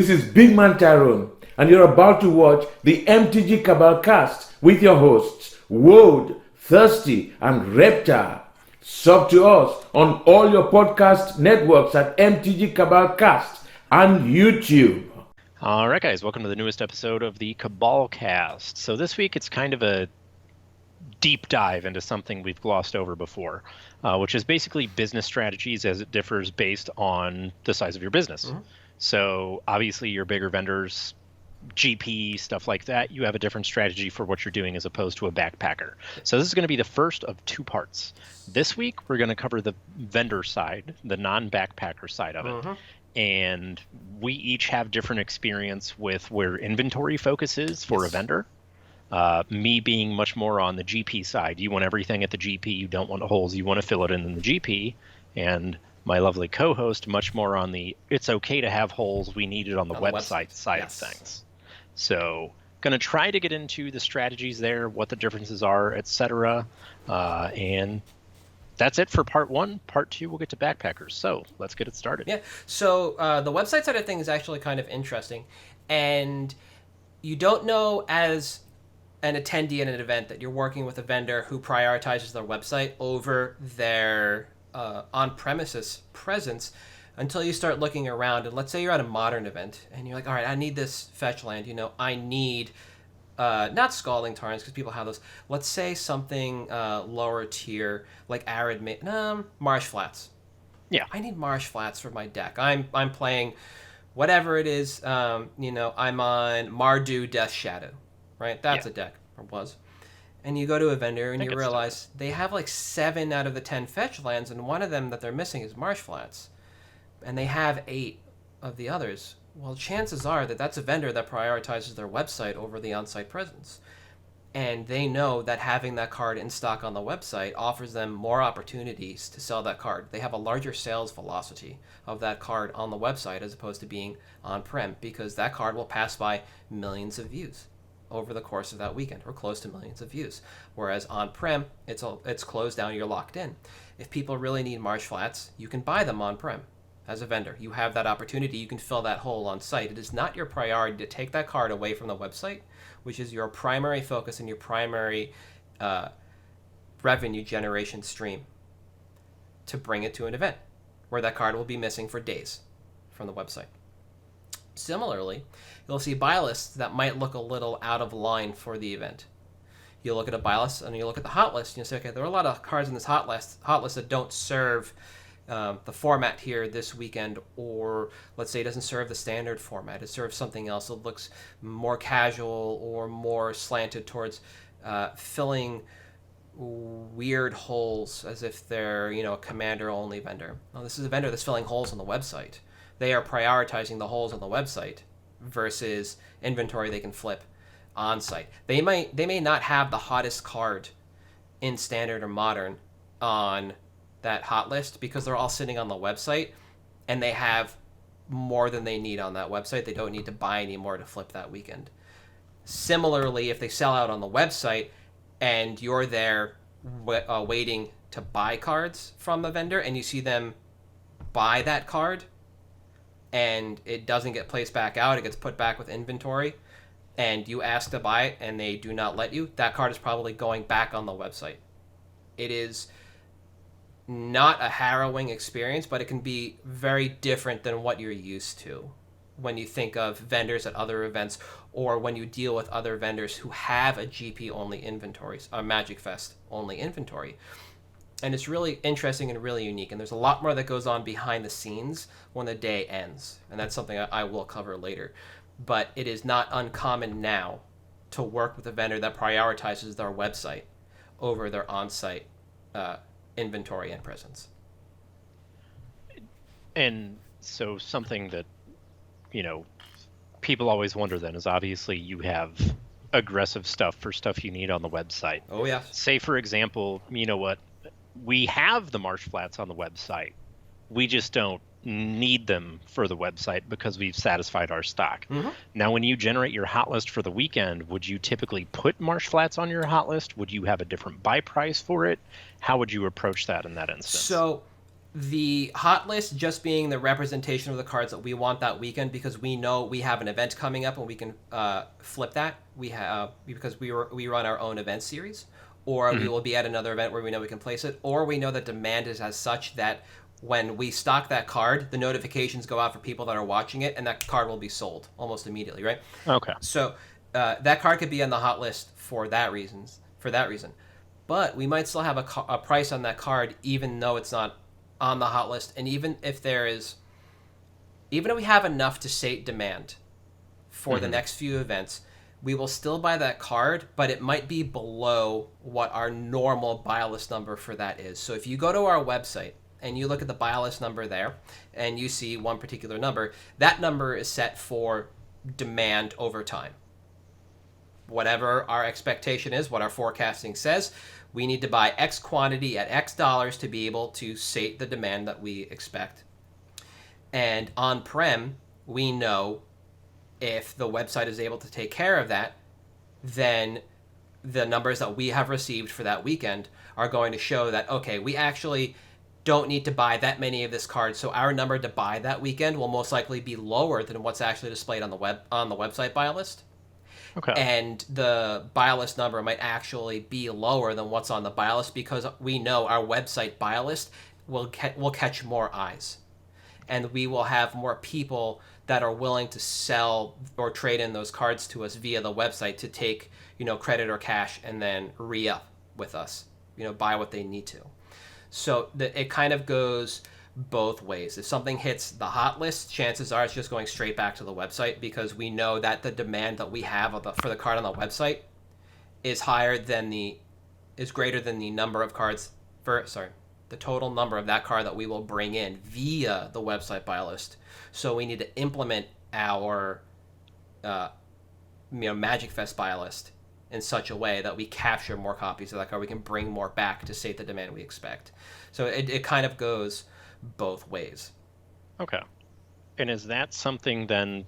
This is Big Man Tyrone, and you're about to watch the MtG Cabal cast with your hosts, Woad, Thirsty, and Reptar. Sub to us on all your podcast networks at MtG Cabal Cast and YouTube. All right, guys, welcome to the newest episode of the Cabal cast. So this week it's kind of a deep dive into something we've glossed over before, which is basically business strategies as it differs based on the size of your business. Mm-hmm. So obviously your bigger vendors, GP, stuff like that, you have a different strategy for what you're doing as opposed to a backpacker. So this is going to be the first of two parts. This week we're going to cover the vendor side, the non-backpacker side of it. Mm-hmm. And we each have different experience with where inventory focus is for a vendor. Me being much more on the GP side. You want everything at the GP. You don't want holes. You want to fill it in the GP. And my lovely co-host much more on the it's okay to have holes. We need it on the website side of things. So going to try to get into the strategies there, what the differences are, etc. And that's it for part one. Part two, we'll get to backpackers. So let's get it started. Yeah. So the website side of things is actually kind of interesting. And you don't know as an attendee at an event that you're working with a vendor who prioritizes their website over their on-premises presence until you start looking around. And let's say you're at a modern event and you're like, all right, I need this fetch land. I need... not scalding tarns because people have those. Let's say something lower tier like arid marsh flats. Yeah, I need marsh flats for my deck. I'm playing whatever it is. I'm on Mardu Death Shadow, right? That's a deck, or was. And you go to a vendor and you realize they have like 7 out of the 10 fetch lands, and one of them that they're missing is marsh flats, and they have 8 of the others. Well, chances are that that's a vendor that prioritizes their website over the on-site presence. And they know that having that card in stock on the website offers them more opportunities to sell that card. They have a larger sales velocity of that card on the website as opposed to being on-prem, because that card will pass by millions of views over the course of that weekend, or close to millions of views. Whereas on-prem, it's closed down, you're locked in. If people really need marsh flats, you can buy them on-prem. As a vendor, you have that opportunity. You can fill that hole on site. It is not your priority to take that card away from the website, which is your primary focus and your primary revenue generation stream, to bring it to an event where that card will be missing for days from the website. Similarly, you'll see buy lists that might look a little out of line for the event. You look at a buy list and you look at the hot list and you say, okay, there are a lot of cards in this hot list that don't serve the format here this weekend, or let's say it doesn't serve the standard format. It serves something else. It looks more casual or more slanted towards filling weird holes as if they're, a commander-only vendor. Well, this is a vendor that's filling holes on the website. They are prioritizing the holes on the website versus inventory they can flip on-site. They may not have the hottest card in standard or modern on that hot list because they're all sitting on the website and they have more than they need on that website. They don't need to buy any more to flip that weekend. Similarly, if they sell out on the website and you're there waiting to buy cards from a vendor and you see them buy that card and it doesn't get placed back out, it gets put back with inventory, and you ask to buy it and they do not let you, that card is probably going back on the website. It is not a harrowing experience, but it can be very different than what you're used to when you think of vendors at other events, or when you deal with other vendors who have a GP-only inventory, a Magic Fest-only inventory. And it's really interesting and really unique, and there's a lot more that goes on behind the scenes when the day ends, and that's something I will cover later. But it is not uncommon now to work with a vendor that prioritizes their website over their on-site inventory and presence. And so something that, people always wonder then is obviously you have aggressive stuff for stuff you need on the website. Oh, yeah. Say, for example, we have the marsh flats on the website. We just don't need them for the website because we've satisfied our stock. Mm-hmm. Now, when you generate your hot list for the weekend, would you typically put marsh flats on your hot list? Would you have a different buy price for it? How would you approach that in that instance? So The hot list just being the representation of the cards that we want that weekend, because we know we have an event coming up and we can flip that. We have because we run our own event series, or we will be at another event where we know we can place it, or we know that demand is as such that when we stock that card, the notifications go out for people that are watching it, and that card will be sold almost immediately, right? Okay. So that card could be on the hot list for that reason. But we might still have a price on that card, even though it's not on the hot list, and even if we have enough to sate demand for the next few events, we will still buy that card, but it might be below what our normal buy list number for that is. So if you go to our website and you look at the buy list number there and you see one particular number, that number is set for demand over time. Whatever our expectation is, what our forecasting says, we need to buy X quantity at X dollars to be able to sate the demand that we expect. And on-prem, we know if the website is able to take care of that, then the numbers that we have received for that weekend are going to show that, okay, we actually don't need to buy that many of this card, so our number to buy that weekend will most likely be lower than what's actually displayed on the website buy list. Okay. And the buy list number might actually be lower than what's on the buy list, because we know our website buy list will catch more eyes, and we will have more people that are willing to sell or trade in those cards to us via the website to take, credit or cash and then re-up with us, buy what they need to. So it kind of goes both ways. If something hits the hot list, chances are it's just going straight back to the website, because we know that the demand that we have for the card on the website is greater than the number of cards the total number of that card that we will bring in via the website buy list. So we need to implement our Magic Fest buy list in such a way that we capture more copies of that card. We can bring more back to sate the demand we expect. So it kind of goes both ways. Okay. And is that something then,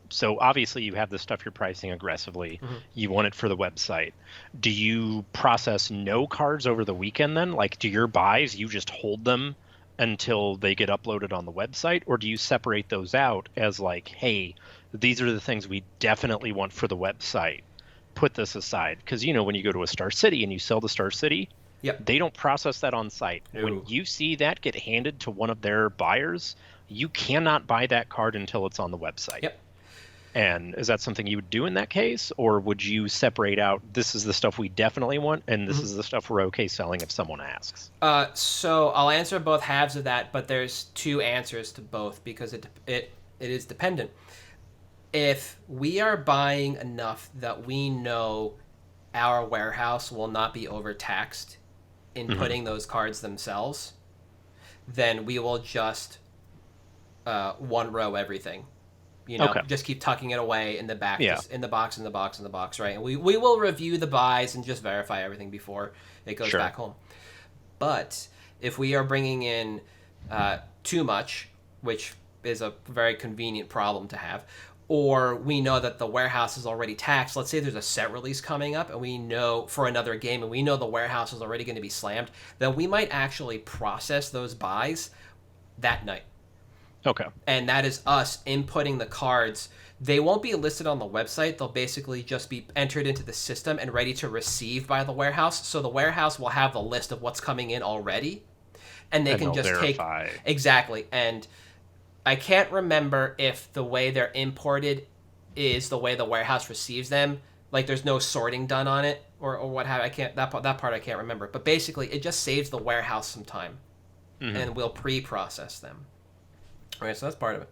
so obviously you have this stuff you're pricing aggressively. You want it for the website. Do you process no cards over the weekend then? Like, do your buys, you just hold them until they get uploaded on the website? Or do you separate those out as like, hey, these are the things we definitely want for the website. Put this aside. Because, when you go to a Star City and you sell the Star City, Yep. They don't process that on site. No. When you see that get handed to one of their buyers, you cannot buy that card until it's on the website. Yep. And is that something you would do in that case? Or would you separate out, this is the stuff we definitely want, and this is the stuff we're okay selling if someone asks? So I'll answer both halves of that, but there's two answers to both, because it is dependent. If we are buying enough that we know our warehouse will not be overtaxed in putting those cards themselves, then we will just one row everything. Just keep tucking it away in the back, just in the box, right? And we will review the buys and just verify everything before it goes back home. But if we are bringing in too much, which is a very convenient problem to have, or we know that the warehouse is already taxed. Let's say there's a set release coming up and we know for another game and we know the warehouse is already going to be slammed, then we might actually process those buys that night. Okay. And that is us inputting the cards. They won't be listed on the website. They'll basically just be entered into the system and ready to receive by the warehouse. So the warehouse will have the list of what's coming in already, and they can just verify. Exactly. And I can't remember if the way they're imported is the way the warehouse receives them. Like, there's no sorting done on it or what have I can't that part I can't remember. But basically, it just saves the warehouse some time, and we'll pre-process them. All right, so that's part of it.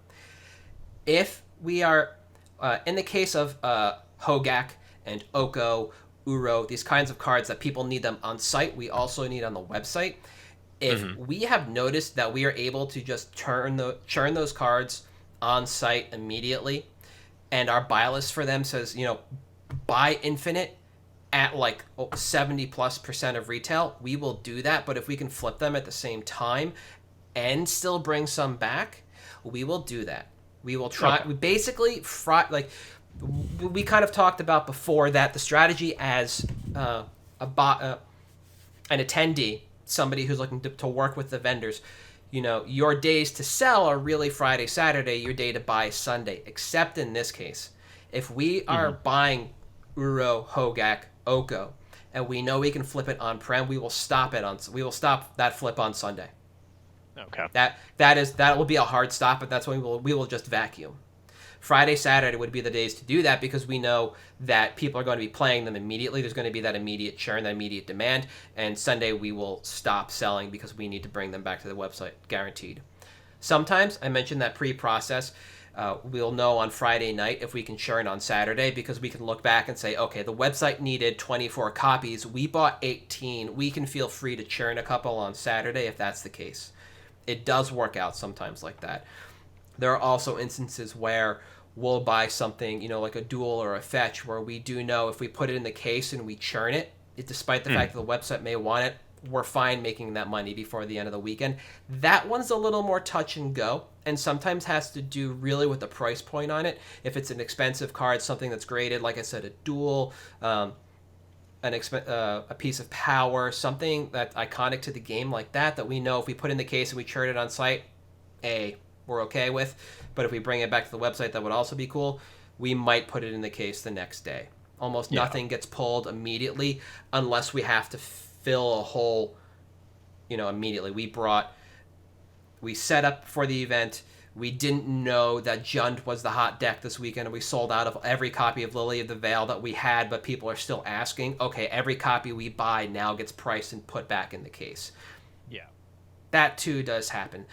If we are in the case of Hogak and Oko, Uro, these kinds of cards that people need them on site, we also need on the website. If we have noticed that we are able to just churn those cards on site immediately, and our buy list for them says, buy infinite at like 70+% of retail, we will do that. But if we can flip them at the same time and still bring some back, we will do that. We will try. Okay. We basically we kind of talked about before that the strategy as an attendee. somebody who's looking to work with the vendors, your days to sell are really Friday, Saturday, your day to buy is Sunday, except in this case. If we are buying Uro, Hogak, Oko, and we know we can flip it on-prem, we will stop that flip on Sunday. Okay. That will be a hard stop, but that's when we will just vacuum. Friday, Saturday would be the days to do that because we know that people are going to be playing them immediately. There's going to be that immediate churn, that immediate demand. And Sunday we will stop selling because we need to bring them back to the website, guaranteed. Sometimes, I mentioned that pre-process, we'll know on Friday night if we can churn on Saturday because we can look back and say, okay, the website needed 24 copies. We bought 18. We can feel free to churn a couple on Saturday if that's the case. It does work out sometimes like that. There are also instances where we'll buy something, like a duel or a fetch, where we do know if we put it in the case and we churn it, despite the fact that the website may want it, we're fine making that money before the end of the weekend. That one's a little more touch and go, and sometimes has to do really with the price point on it. If it's an expensive card, something that's graded, like I said, a duel, a piece of power, something that's iconic to the game like that we know if we put in the case and we churn it on site, we're okay with. But if we bring it back to the website, that would also be cool. We might put it in the case the next day. Almost nothing gets pulled immediately unless we have to fill a hole, immediately. We set up for the event. We didn't know that Jund was the hot deck this weekend, and we sold out of every copy of Lily of the Veil that we had, but people are still asking. Okay, every copy we buy now gets priced and put back in the case. Yeah. That too does happen.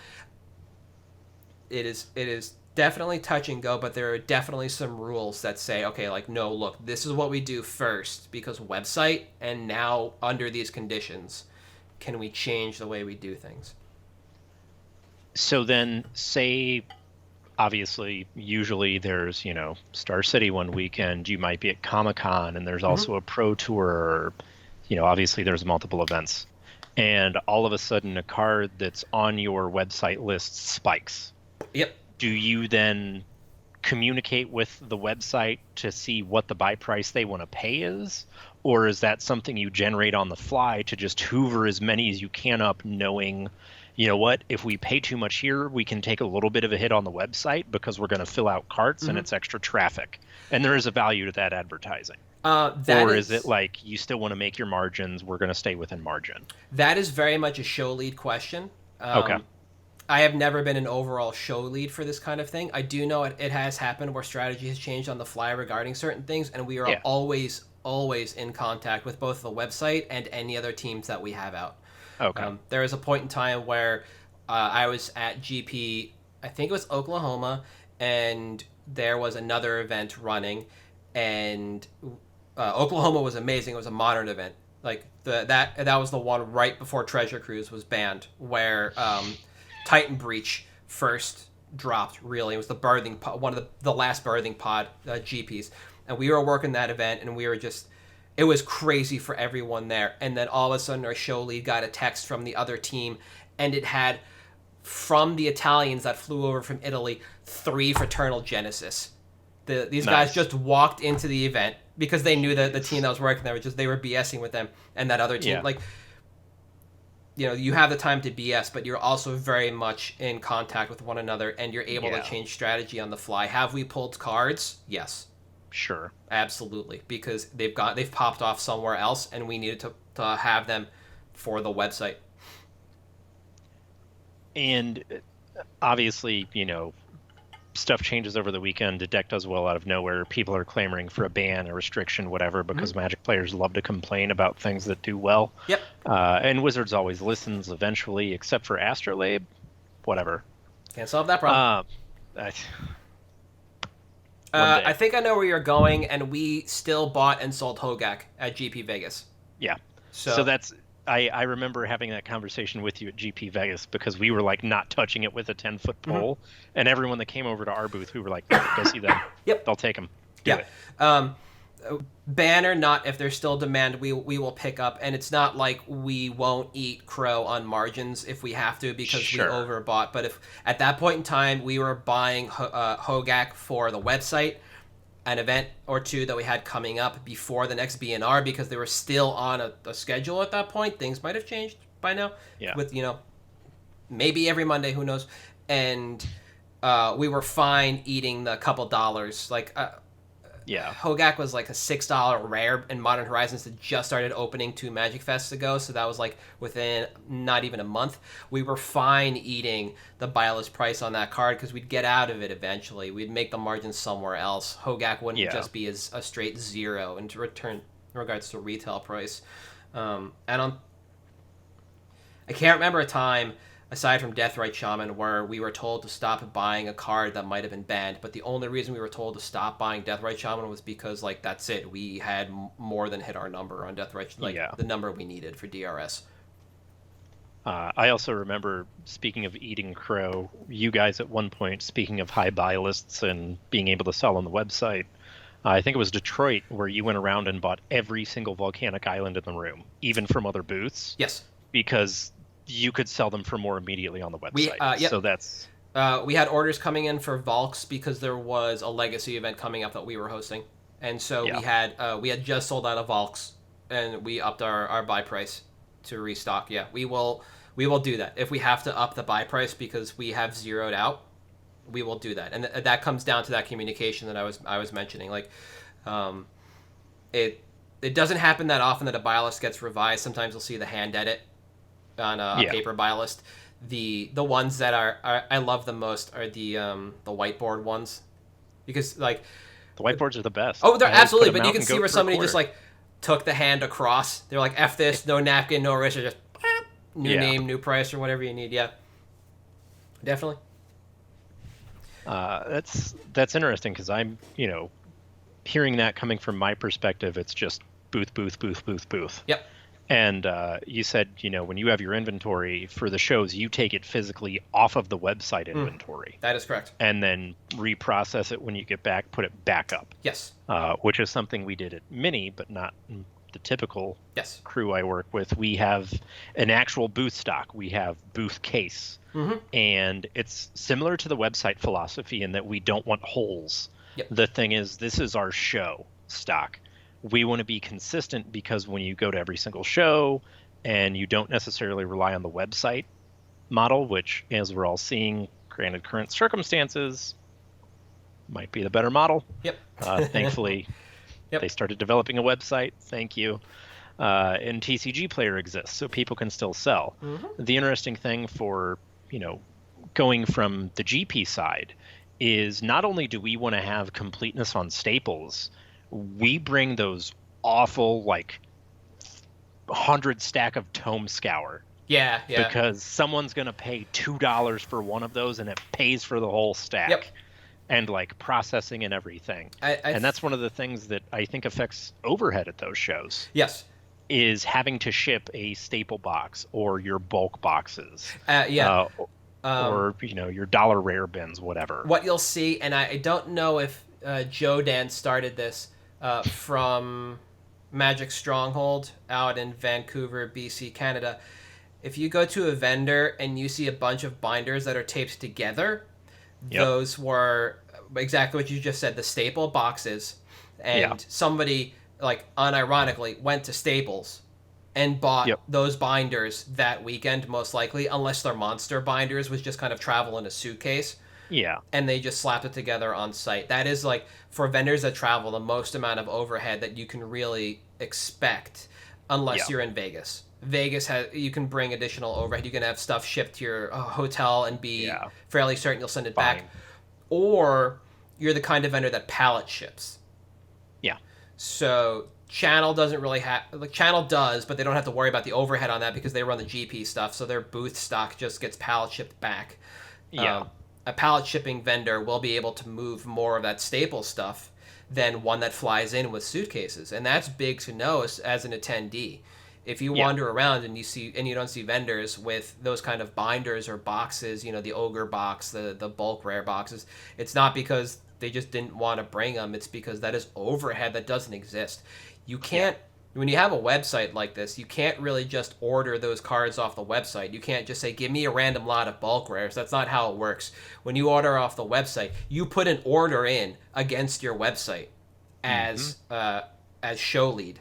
It is definitely touch and go, but there are definitely some rules that say, okay, no, look, this is what we do first because website, and now under these conditions, can we change the way we do things? So then, say, obviously, usually there's, Star City one weekend, you might be at Comic-Con, and there's also a Pro Tour, obviously there's multiple events. And all of a sudden, a card that's on your website list spikes. Yep. Do you then communicate with the website to see what the buy price they want to pay is? Or is that something you generate on the fly to just hoover as many as you can up, knowing, what, if we pay too much here, we can take a little bit of a hit on the website because we're going to fill out carts and it's extra traffic. And there is a value to that advertising. Is it like you still want to make your margins, we're going to stay within margin? That is very much a show lead question. Okay. I have never been an overall show lead for this kind of thing. I do know it has happened where strategy has changed on the fly regarding certain things, and we are always in contact with both the website and any other teams that we have out. Okay. There was a point in time where I was at GP, I think it was Oklahoma, and there was another event running, and Oklahoma was amazing. It was a modern event. That was the one right before Treasure Cruise was banned, where Titan Breach first dropped. Really, it was one of the last birthing pod GPs, and we were working that event, and we were just, it was crazy for everyone there. And then all of a sudden, our show lead got a text from the other team, and it had, from the Italians that flew over from Italy, 3 Fraternal Genesis. These guys just walked into the event because they knew that the team that was working there they were BSing with them, and that other team you have the time to BS, but you're also very much in contact with one another, and you're able to change strategy on the fly. Have we pulled cards? Yes. Sure. Absolutely, because they've popped off somewhere else, and we needed to have them for the website. And obviously, stuff changes over the weekend. The deck does well out of nowhere. People are clamoring for a ban, a restriction, whatever, because Magic players love to complain about things that do well. Yep. And Wizards always listens eventually, except for Astrolabe. Whatever. Can't solve that problem. I think I know where you're going, and we still bought and sold Hogak at GP Vegas. Yeah. So that's... I remember having that conversation with you at GP Vegas because we were not touching it with a 10-foot pole, and everyone that came over to our booth, we were like, go see them. Yep. They'll take them. Do it. Ban or not, if there's still demand, we will pick up, and it's not like we won't eat crow on margins if we have to because we overbought. But if at that point in time we were buying Hogak for the website, an event or two that we had coming up before the next BNR because they were still on a schedule at that point, things might have changed. by now. Yeah. With, maybe every Monday, who knows. And we were fine eating the couple dollars. Like, Yeah. Hogak was like a $6 rare, and Modern Horizons had just started opening 2 Magic Fests ago, so that was like within not even a month. We were fine eating the Buylists price on that card because we'd get out of it eventually. We'd make the margins somewhere else. Hogak wouldn't just be a straight zero in regards to retail price. And I can't remember a time, aside from Deathrite Shaman, where we were told to stop buying a card that might have been banned, but the only reason we were told to stop buying Deathrite Shaman was because, like, that's it. We had more than hit our number on Deathrite, the number we needed for DRS. I also remember, speaking of eating crow, you guys at one point, speaking of high buy lists and being able to sell on the website, I think it was Detroit, where you went around and bought every single volcanic island in the room, even from other booths. Yes. Because you could sell them for more immediately on the website. So that's... we had orders coming in for Valks because there was a legacy event coming up that we were hosting. And so we had just sold out of Valks, and we upped our buy price to restock. Yeah, we will do that. If we have to up the buy price because we have zeroed out, we will do that. And that comes down to that communication that I was mentioning. Like, it doesn't happen that often that a buy list gets revised. Sometimes you'll see the hand edit on a paper buy list. The ones that are I love the most are the whiteboard ones, because like the whiteboards are the best. Oh, they're absolutely. But you can see where somebody just like took the hand across. They're like, F this, no napkin, no wrist, or just new name, new price, or whatever you need. Yeah, definitely. That's interesting, because I'm hearing that coming from my perspective. It's just booth. Yep. And you said, when you have your inventory for the shows, you take it physically off of the website inventory. That is correct. And then reprocess it when you get back, put it back up. Yes. Which is something we did at Mini, but not the typical crew I work with. We have an actual booth stock. We have booth case. Mm-hmm. And it's similar to the website philosophy in that we don't want holes. Yep. The thing is, this is our show stock. We want to be consistent, because when you go to every single show and you don't necessarily rely on the website model, which, as we're all seeing, granted current circumstances, might be the better model. Yep. Thankfully, they started developing a website. Thank you. And TCG Player exists, so people can still sell. Mm-hmm. The interesting thing for, going from the GP side is not only do we want to have completeness on staples, we bring those awful, 100 stack of Tome Scour. Yeah. Because someone's going to pay $2 for one of those, and it pays for the whole stack. Yep. And, processing and everything. And that's one of the things that I think affects overhead at those shows. Yes. Is having to ship a staple box or your bulk boxes. Or, your dollar rare bins, whatever. What you'll see, and I don't know if Joe Dan started this, from Magic Stronghold out in Vancouver, BC, Canada. If you go to a vendor and you see a bunch of binders that are taped together, those were exactly what you just said, the staple boxes. And somebody, unironically, went to Staples and bought those binders that weekend, most likely, unless they're monster binders, which just kind of travel in a suitcase. Yeah. And they just slapped it together on site. That is, for vendors that travel, the most amount of overhead that you can really expect, unless you're in Vegas. Vegas you can bring additional overhead. You can have stuff shipped to your hotel and be fairly certain you'll send it back. Or you're the kind of vendor that pallet ships. Yeah. So Channel doesn't really have... Channel does, but they don't have to worry about the overhead on that because they run the GP stuff, so their booth stock just gets pallet shipped back. Yeah. A pallet shipping vendor will be able to move more of that staple stuff than one that flies in with suitcases, and that's big to know as an attendee. If you wander around and you don't see vendors with those kind of binders or boxes, the ogre box, the bulk rare boxes, it's not because they just didn't want to bring them. It's because that is overhead that doesn't exist. You can't. When you have a website like this, you can't really just order those cards off the website. You can't just say, give me a random lot of bulk rares. That's not how it works. When you order off the website, you put an order in against your website as show lead.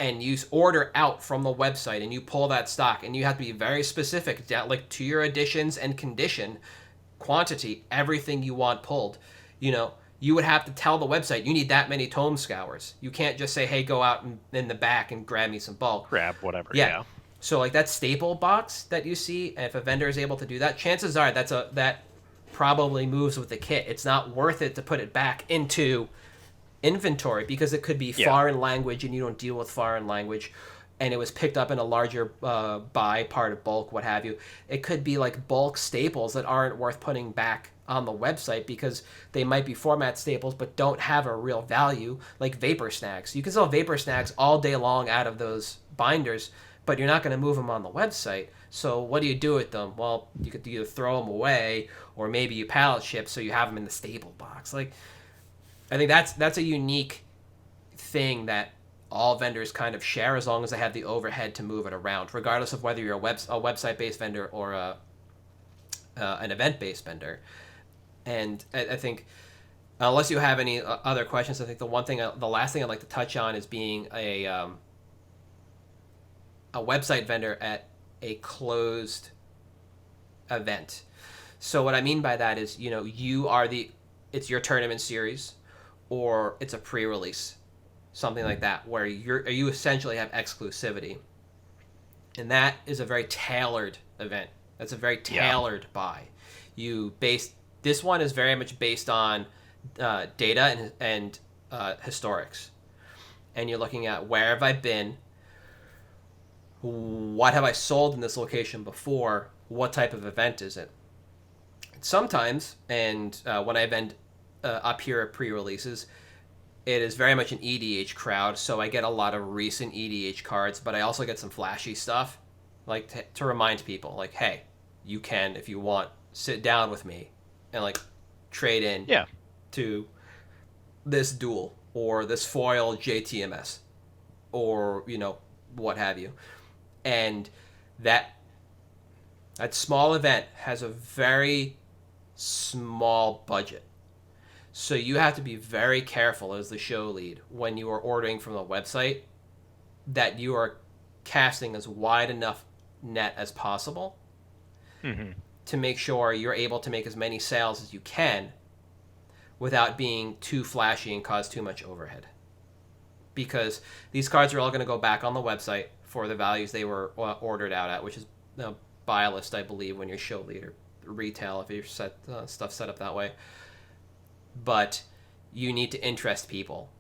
and you order out from the website and you pull that stock, and you have to be very specific, like to your additions and condition, quantity, everything you want pulled, you would have to tell the website you need that many tome scours. You can't just say, hey, go out in the back and grab me some bulk. Grab whatever. Yeah. So like that staple box that you see, if a vendor is able to do that, chances are that probably moves with the kit. It's not worth it to put it back into inventory because it could be foreign language and you don't deal with foreign language, and it was picked up in a larger buy part of bulk, what have you. It could be like bulk staples that aren't worth putting back on the website because they might be format staples but don't have a real value, like vapor snags. You can sell vapor snags all day long out of those binders, but you're not going to move them on the website. So what do you do with them? Well, you could either throw them away or maybe you pallet ship so you have them in the staple box. Like, I think that's a unique thing that all vendors kind of share, as long as they have the overhead to move it around, regardless of whether you're a website-based vendor or an event-based vendor. And I think, unless you have any other questions, I think the last thing I'd like to touch on is being a website vendor at a closed event. So what I mean by that is, it's your tournament series, or it's a pre-release, something like that, where you essentially have exclusivity, and that is a very tailored event. That's a very tailored buy. This one is very much based on data and historics, and you're looking at where have I been, what have I sold in this location before, what type of event is it. Sometimes, and when I vend up here at pre-releases, it is very much an EDH crowd, so I get a lot of recent EDH cards, but I also get some flashy stuff, like to remind people, like, hey, you can, if you want, sit down with me and like trade in to this duel or this foil JTMS or what have you. And that small event has a very small budget, so you have to be very careful as the show lead when you are ordering from the website that you are casting as wide enough net as possible to make sure you're able to make as many sales as you can without being too flashy and cause too much overhead. Because these cards are all going to go back on the website for the values they were ordered out at, which is Buylists, I believe, when you're show lead, or retail if you're stuff set up that way. But you need to interest people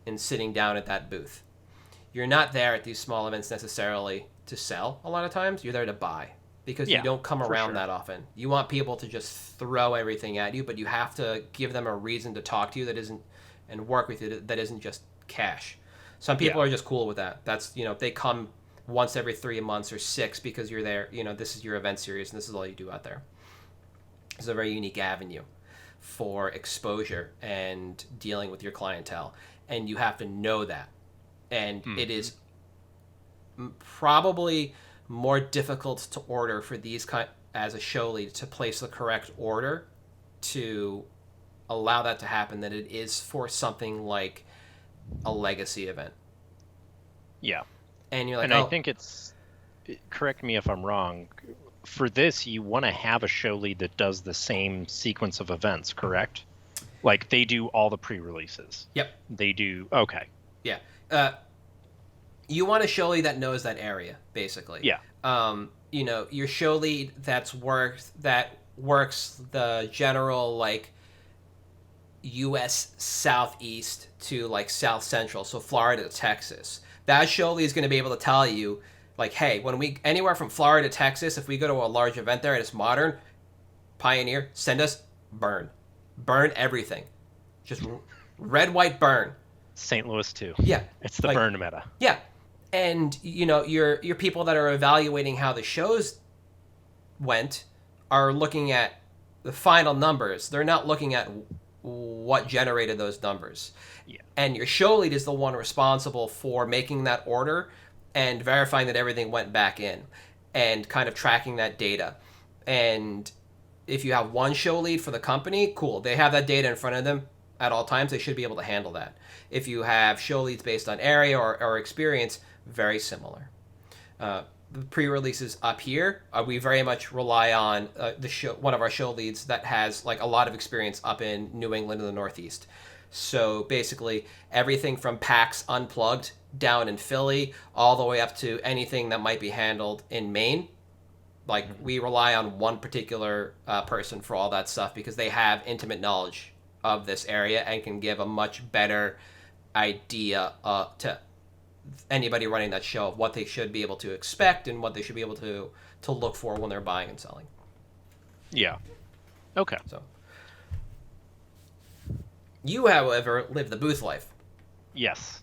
in sitting down at that booth. You're not there at these small events necessarily to sell a lot of times. You're there to buy, because you don't come around that often. You want people to just throw everything at you, but you have to give them a reason to talk to you and work with you that isn't just cash. Some people are just cool with that. That's, they come once every 3 months or 6 because you're there, this is your event series and this is all you do out there. It's a very unique avenue for exposure and dealing with your clientele, and you have to know that. And it is probably more difficult to order for these as a show lead to place the correct order to allow that to happen than it is for something like a legacy event. Yeah. And you're like, and I think correct me if I'm wrong, for this, you want to have a show lead that does the same sequence of events, correct? Like, they do all the pre-releases. Yep. They do, okay. Yeah. You want a show lead that knows that area, basically. Yeah. Your show lead that works the general, like, U.S. Southeast to, like, South Central, so Florida to Texas. That show lead is going to be able to tell you, like, hey, anywhere from Florida to Texas, if we go to a large event there and it's modern, Pioneer, send us burn everything, just red, white, burn. St. Louis too. Yeah, it's the burn meta. Yeah, and your people that are evaluating how the shows went are looking at the final numbers. They're not looking at what generated those numbers. Yeah. And your show lead is the one responsible for making that order and verifying that everything went back in and kind of tracking that data. And if you have one show lead for the company, cool. They have that data in front of them. at all times, they should be able to handle that. If you have show leads based on area or experience, very similar. The pre-releases up here, we very much rely on one of our show leads that has like a lot of experience up in New England and the Northeast. So basically everything from PAX Unplugged down in Philly all the way up to anything that might be handled in Maine. Like we rely on one particular person for all that stuff because they have intimate knowledge of this area and can give a much better idea to anybody running that show of what they should be able to expect and what they should be able to look for when they're buying and selling. Yeah. Okay. So you, however, live the booth life. Yes.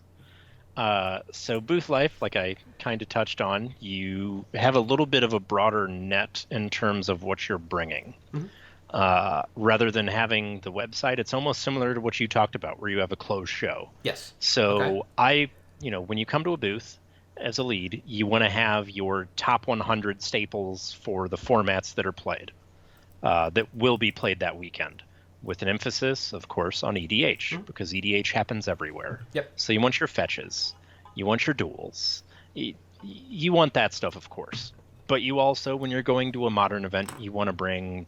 So booth life, like I kind of touched on, you have a little bit of a broader net in terms of what you're bringing. Rather than having the website, it's almost similar to what you talked about, where you have a closed show. Yes. So when you come to a booth as a lead, you want to have your top 100 staples for the formats that are played, that will be played that weekend, with an emphasis, of course, on EDH, because EDH happens everywhere. Yep. So you want your fetches, you want your duels, you want that stuff, of course. But you also, when you're going to a modern event, you want to bring,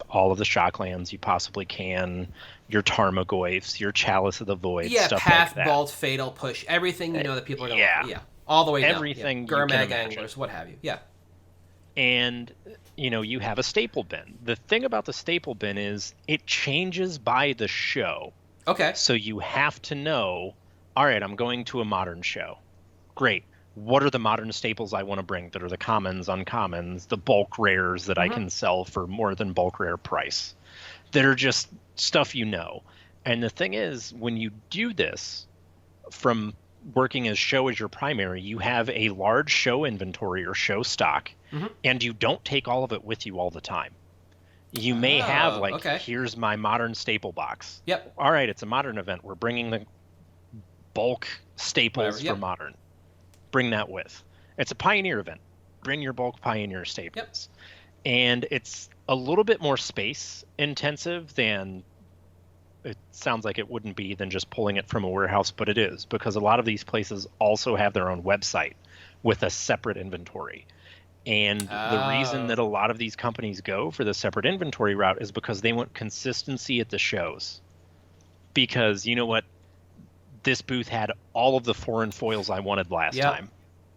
all of the shocklands you possibly can, your Tarmogoyfs, your Chalice of the Void, stuff Path, like that. Bolt, Fatal, Push, everything that people are going to want. All the way down. Everything you Gurmag can imagine. Anglers, what have you. Yeah. And, you have a staple bin. The thing about the staple bin is it changes by the show. Okay. So you have to know, all right, I'm going to a modern show. Great. What are the modern staples I want to bring that are the commons, uncommons, the bulk rares that I can sell for more than bulk rare price, that are just stuff you know. And the thing is, when you do this from working as show as your primary, you have a large show inventory or show stock, and you don't take all of it with you all the time. You may have here's my modern staple box. Yep. All right, it's a modern event. We're bringing the bulk staples for modern. Bring that with. It's a Pioneer event. Bring your bulk Pioneer staples. And it's a little bit more space intensive than it sounds like it wouldn't be than just pulling it from a warehouse, but it is, because a lot of these places also have their own website with a separate inventory. And the reason that a lot of these companies go for the separate inventory route is because they want consistency at the shows. Because you know what? This booth had all of the foreign foils I wanted last time.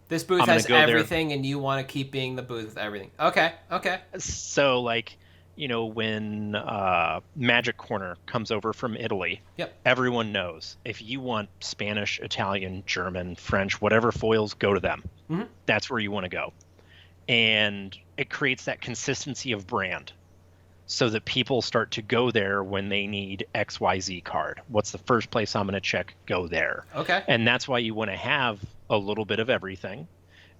This booth has everything, and you want to keep being the booth with everything. Okay. So, when Magic Corner comes over from Italy, everyone knows. If you want Spanish, Italian, German, French, whatever foils, go to them. That's where you want to go. And it creates that consistency of brand, so that people start to go there when they need XYZ card. What's the first place I'm going to check? Go there. Okay. And that's why you want to have a little bit of everything,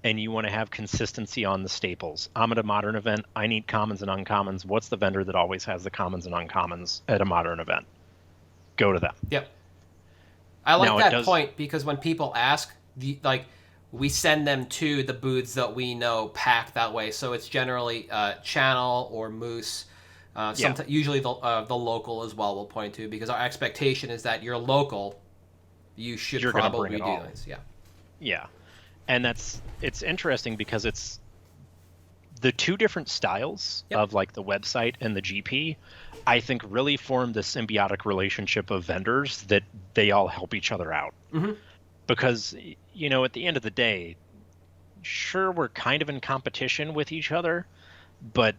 and you want to have consistency on the staples. I'm at a modern event. I need commons and uncommons. What's the vendor that always has the commons and uncommons at a modern event? Go to them. Yep. I like that point, because when people ask, we send them to the booths that we know pack that way. So it's generally Channel or Moose. Usually the local as well we'll point to, because our expectation is that you're local, you're probably do this. Yeah. And it's interesting because it's the two different styles of like the website and the GP, I think really form the symbiotic relationship of vendors that they all help each other out. Because, at the end of the day, sure, we're kind of in competition with each other, but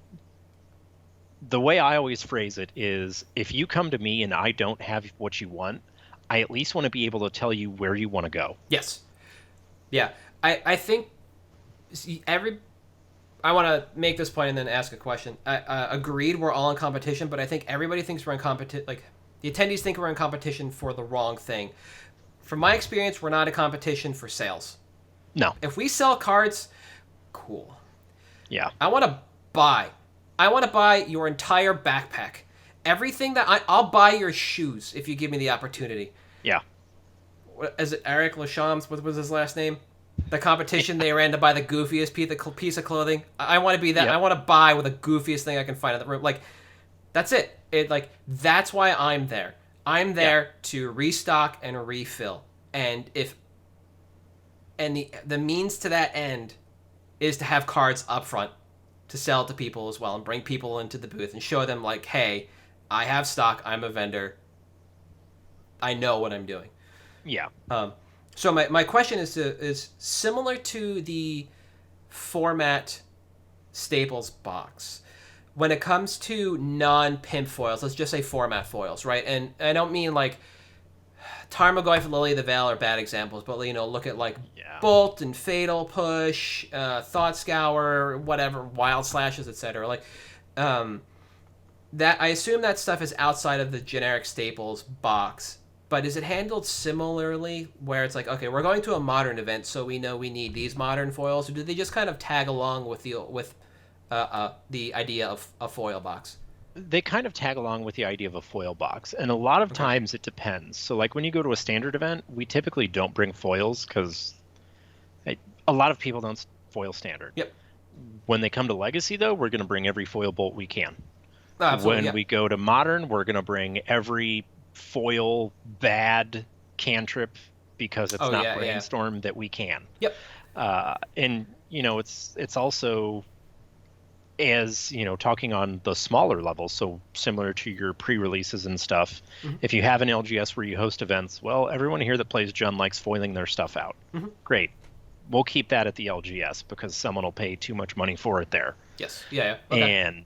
the way I always phrase it is, if you come to me and I don't have what you want, I at least want to be able to tell you where you want to go. Yes. Yeah. I think I want to make this point and then ask a question. Agreed, we're all in competition, but I think everybody thinks we're in competition. Like, the attendees think we're in competition for the wrong thing. From my experience, we're not in competition for sales. No. If we sell cards, cool. Yeah. I want to buy your entire backpack. Everything I'll buy your shoes if you give me the opportunity. Yeah. Is it Eric Lachamps? What was his last name? The competition they ran to buy the goofiest piece of clothing. I want to be that. I want to buy with the goofiest thing I can find in the room. Like, that's it. That's why I'm there. I'm there to restock and refill. And the means to that end is to have cards up front to sell to people as well and bring people into the booth and show them like, hey, I have stock, I'm a vendor, I know what I'm doing. Yeah. So my question is similar to the format Staples box. When it comes to non-pimp foils, let's just say format foils, right? And I don't mean like Tarmogoyf, Lily of the Veil are bad examples, but look at like Bolt and Fatal Push, Thought Scour, whatever, Wild Slashes, etc. Like that, I assume that stuff is outside of the generic Staples box. But is it handled similarly, where it's like, okay, we're going to a modern event, so we know we need these modern foils, or do they just kind of tag along with the idea of a foil box? They kind of tag along with the idea of a foil box, and a lot of times it depends. So like when you go to a standard event, we typically don't bring foils because a lot of people don't foil standard. Yep. When they come to Legacy, though, we're going to bring every foil bolt we can. Absolutely, when we go to Modern, we're going to bring every foil bad cantrip because it's not brainstorm that we can. Yep. And it's also, as talking on the smaller levels, so similar to your pre-releases and stuff. If you have an LGS where you host events, well, everyone here that plays Jund likes foiling their stuff out. Great, we'll keep that at the LGS because someone will pay too much money for it there. Yes. Yeah. Okay. And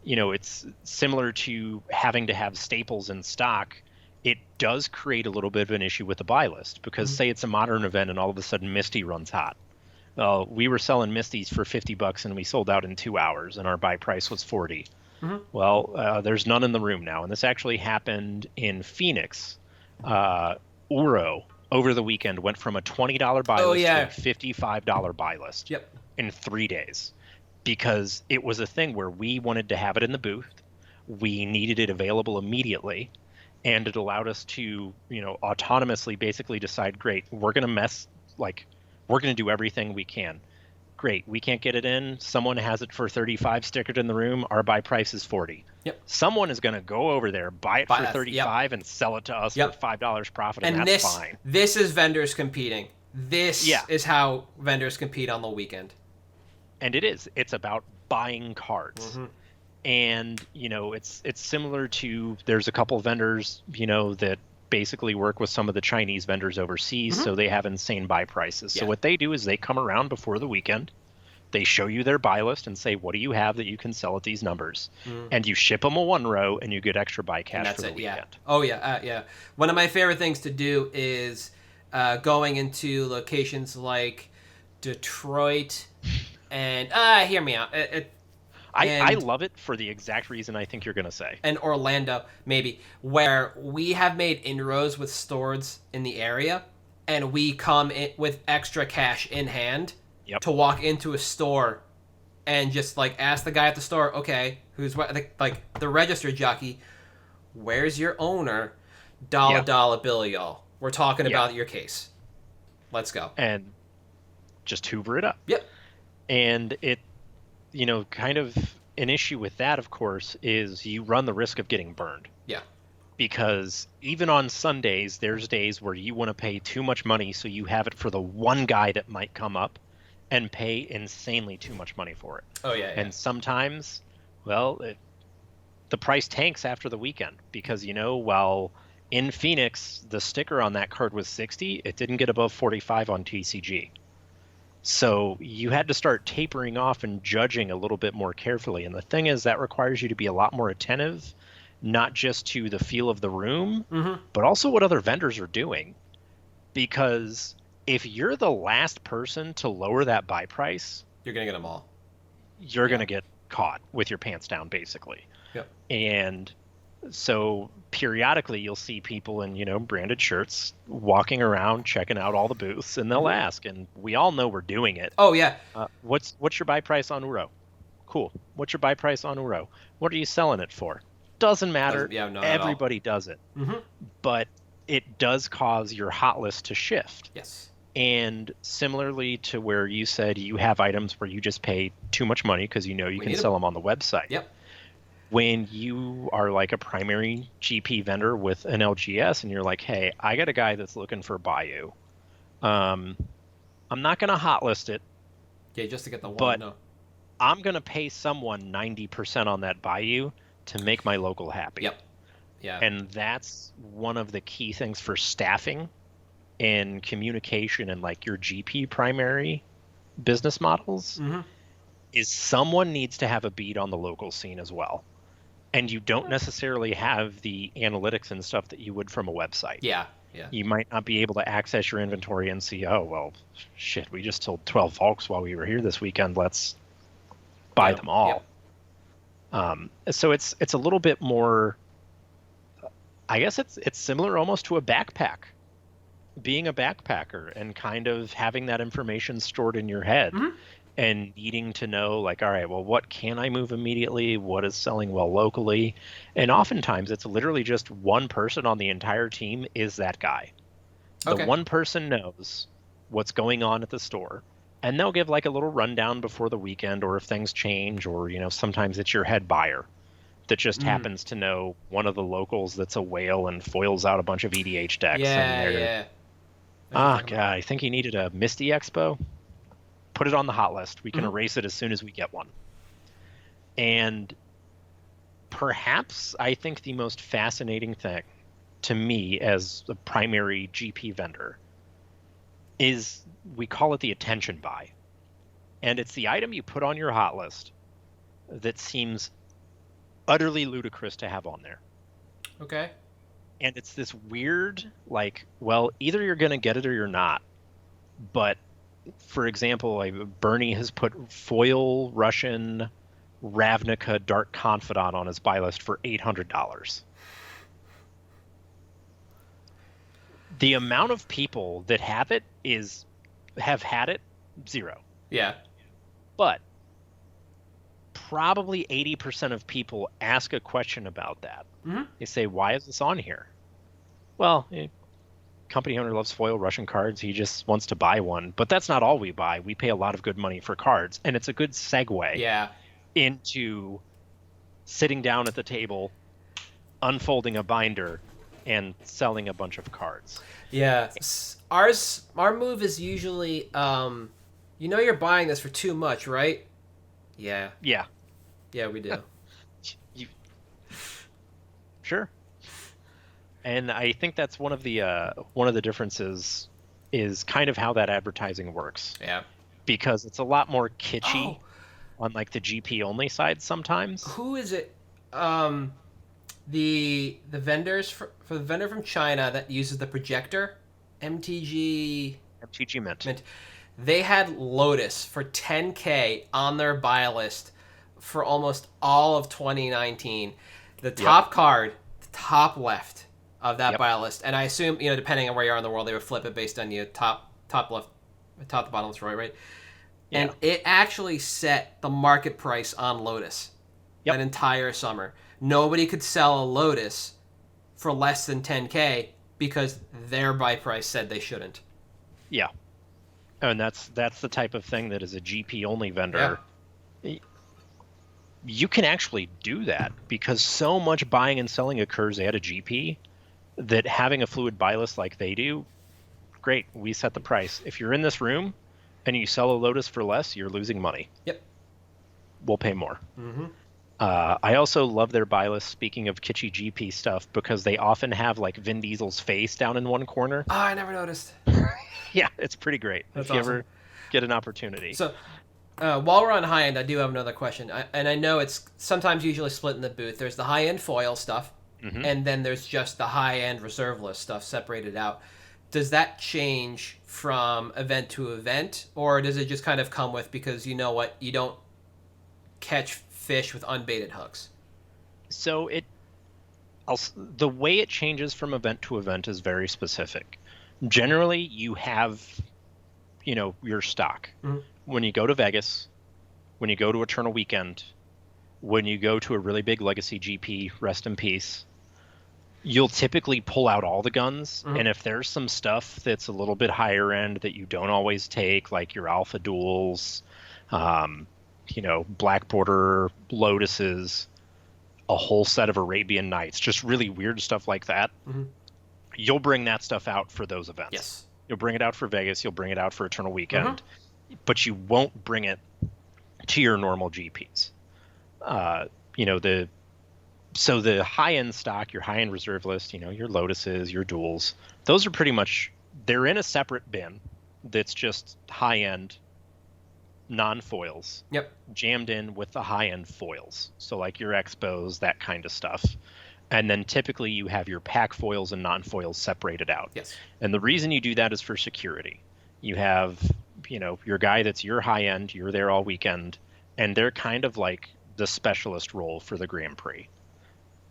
it's similar to having to have staples in stock. It does create a little bit of an issue with the buy list because say it's a modern event and all of a sudden Misty runs hot. We were selling Misties for $50 and we sold out in 2 hours and our buy price was $40. Well, there's none in the room now. And this actually happened in Phoenix. Uro over the weekend went from a $20 buy list to a $55 buy list in 3 days. Because it was a thing where we wanted to have it in the booth. We needed it available immediately. And it allowed us to, autonomously basically decide, great, we're going to do everything we can. Great, we can't get it in. Someone has it for 35 stickered in the room. Our buy price is 40. Yep. Someone is going to go over there, buy it for 35 and sell it to us for $5 profit, and that's fine. This is vendors competing. This is how vendors compete on the weekend. And it's about buying cards. And it's similar to, there's a couple vendors that basically work with some of the Chinese vendors overseas, so they have insane buy prices. So what they do is they come around before the weekend, they show you their buy list and say, what do you have that you can sell at these numbers? And you ship them a one row and you get extra buy cash for the weekend. One of my favorite things to do is going into locations like Detroit. And hear me out. I love it for the exact reason I think you're going to say. And Orlando, maybe, where we have made inroads with stores in the area, and we come in with extra cash in hand to walk into a store and just ask the guy at the store, okay, who's the register jockey, where's your owner? Dollar bill, y'all. We're talking about your case. Let's go. And just hoover it up. Yep. And it, kind of an issue with that, of course, is you run the risk of getting burned. Yeah. Because even on Sundays, there's days where you want to pay too much money so you have it for the one guy that might come up and pay insanely too much money for it. Oh, yeah. And sometimes, the price tanks after the weekend because, while in Phoenix, the sticker on that card was 60, it didn't get above 45 on TCG. So you had to start tapering off and judging a little bit more carefully. And the thing is, that requires you to be a lot more attentive, not just to the feel of the room, but also what other vendors are doing. Because if you're the last person to lower that buy price, you're going to get them all. You're going to get caught with your pants down, basically. Yep. And so periodically you'll see people in, branded shirts walking around, checking out all the booths, and they'll ask, and we all know we're doing it. Oh, yeah. What's your buy price on Uro? Cool. What's your buy price on Uro? What are you selling it for? Doesn't matter. Everybody does it. But it does cause your hot list to shift. Yes. And similarly to where you said you have items where you just pay too much money because you can sell them on the website. Yep. when you are like a primary GP vendor with an LGS and you're like, hey, I got a guy that's looking for Bayou. I'm not going to hot list it, Yeah, just to get the one. but No. I'm going to pay someone 90% on that Bayou to make my local happy. Yep. Yeah. And that's one of the key things for staffing and communication and like your GP primary business models is someone needs to have a beat on the local scene as well. And you don't necessarily have the analytics and stuff that you would from a website. Yeah. Yeah. You might not be able to access your inventory and see, oh, well, shit, we just sold 12 Volks while we were here this weekend. Let's buy them all. So it's a little bit more, I guess it's similar almost to a backpack. Being a backpacker and kind of having that information stored in your head and needing to know, like, all right, well, what can I move immediately? What is selling well locally? And oftentimes it's literally just one person on the entire team is that guy. The one person knows what's going on at the store, and they'll give like a little rundown before the weekend, or if things change, or, you know, sometimes it's your head buyer that just happens to know one of the locals that's a whale and foils out a bunch of EDH decks. Yeah. God, I think he needed a Misty Expo. Put it on the hot list. We can erase it as soon as we get one. And perhaps I think the most fascinating thing to me as a primary GP vendor is we call it the attention buy. And it's the item you put on your hot list that seems utterly ludicrous to have on there. Okay. And it's this weird, like, well, either you're going to get it or you're not. But, for example, like Bernie has put foil Russian Ravnica Dark Confidant on his buy list for $800. The amount of people that have had it, 0. Yeah. But probably 80% of people ask a question about that. They say, why is this on here? Well, company owner loves foil Russian cards. He just wants to buy one. But that's not all we buy. We pay a lot of good money for cards. And it's a good segue into sitting down at the table, unfolding a binder, and selling a bunch of cards. Yeah. Our move is usually, you know you're buying this for too much, right? Yeah. Yeah. Yeah, we do. Sure. And I think that's one of the differences is kind of how that advertising works. Yeah. Because it's a lot more kitschy on like the GP only side sometimes. Who is it? The vendors for the vendor from China that uses the projector, MtG Mint. They had Lotus for 10K on their buy list for almost all of 2019. The top card, the top left of that buy list, and I assume, you know, depending on where you are in the world, they would flip it based on you top left, top to bottom left, right? Yeah. And it actually set the market price on Lotus that entire summer. Nobody could sell a Lotus for less than 10K because their buy price said they shouldn't. Yeah. And that's the type of thing that as a GP only vendor, you can actually do that because so much buying and selling occurs at a GP that having a fluid buy list like they do, great, we set the price. If you're in this room and you sell a Lotus for less, you're losing money. Yep. We'll pay more. I also love their buy list, speaking of kitschy GP stuff, because they often have like Vin Diesel's face down in one corner. Oh, I never noticed. Yeah, it's pretty great. That's if you awesome. ever get an opportunity. So, while we're on high end, I do have another question. I know it's sometimes usually split in the booth. There's the high end foil stuff, and then there's just the high end reserve list stuff separated out. Does that change from event to event, or does it just kind of come with, because you know what, you don't catch fish with unbaited hooks? So the way it changes from event to event is very specific. Generally, you have, you know, your stock. When you go to Vegas, when you go to Eternal Weekend, when you go to a really big Legacy GP, rest in peace, you'll typically pull out all the guns. And if there's some stuff that's a little bit higher end that you don't always take, like your Alpha Duels, you know, Black Border Lotuses, a whole set of Arabian Nights, just really weird stuff like that, you'll bring that stuff out for those events. Yes. You'll bring it out for Vegas, you'll bring it out for Eternal Weekend, Mm-hmm. but you won't bring it to your normal GPs. So the high-end stock, your high-end reserve list, your Lotuses, your Duels, those are pretty much, they're in a separate bin that's just high-end non-foils. Yep. Jammed in with the high-end foils. So like your Expos, that kind of stuff. And then typically you have your pack foils and non-foils separated out. Yes. And the reason you do that is for security. You have, your guy that's your high-end, you're there all weekend, and they're kind of like the specialist role for the Grand Prix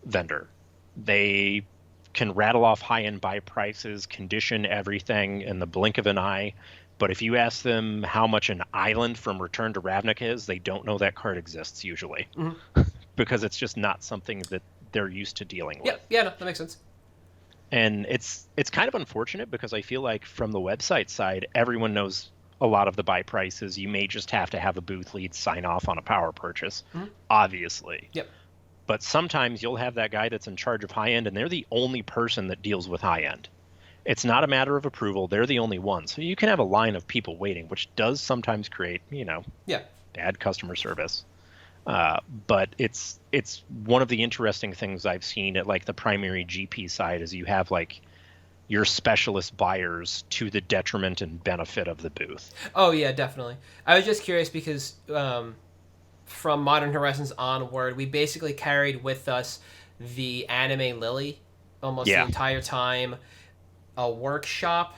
vendor. They can rattle off high-end buy prices, condition everything in the blink of an eye. But if you ask them how much an island from Return to Ravnica is, they don't know that card exists usually, because it's just not something that they're used to dealing with. Yeah, no, that makes sense. And it's kind of unfortunate because I feel like from the website side, everyone knows a lot of the buy prices. You may just have to have a booth lead sign off on a power purchase, obviously. Yep. But sometimes you'll have that guy that's in charge of high end, and they're the only person that deals with high end. It's not a matter of approval. They're the only one. So you can have a line of people waiting, which does sometimes create, bad customer service. But it's one of the interesting things I've seen at like the primary GP side is you have like your specialist buyers to the detriment and benefit of the booth. Oh yeah, definitely. I was just curious because from Modern Horizons onward, we basically carried with us the anime Lily almost the entire time, a workshop,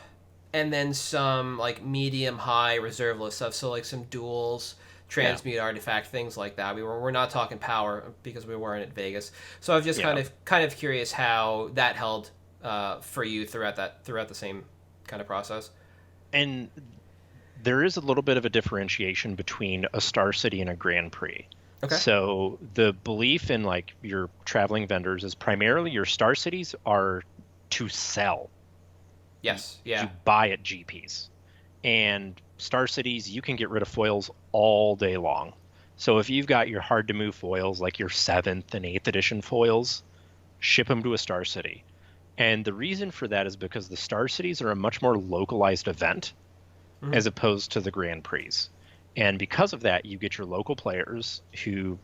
and then some like medium high reserve list stuff. So like some duels, transmute artifact, things like that. We're not talking power because we weren't at Vegas. So I was just kind of curious how that held for you throughout the same kind of process. And there is a little bit of a differentiation between a Star City and a Grand Prix. Okay. So the belief in like your traveling vendors is primarily your Star Cities are to sell. Yes. Yeah. You buy at GPs. And Star Cities, you can get rid of foils all day long. So if you've got your hard to move foils, like your 7th and 8th edition foils, ship them to a Star City. And the reason for that is because the Star Cities are a much more localized event as opposed to the Grand Prix. And because of that, you get your local players who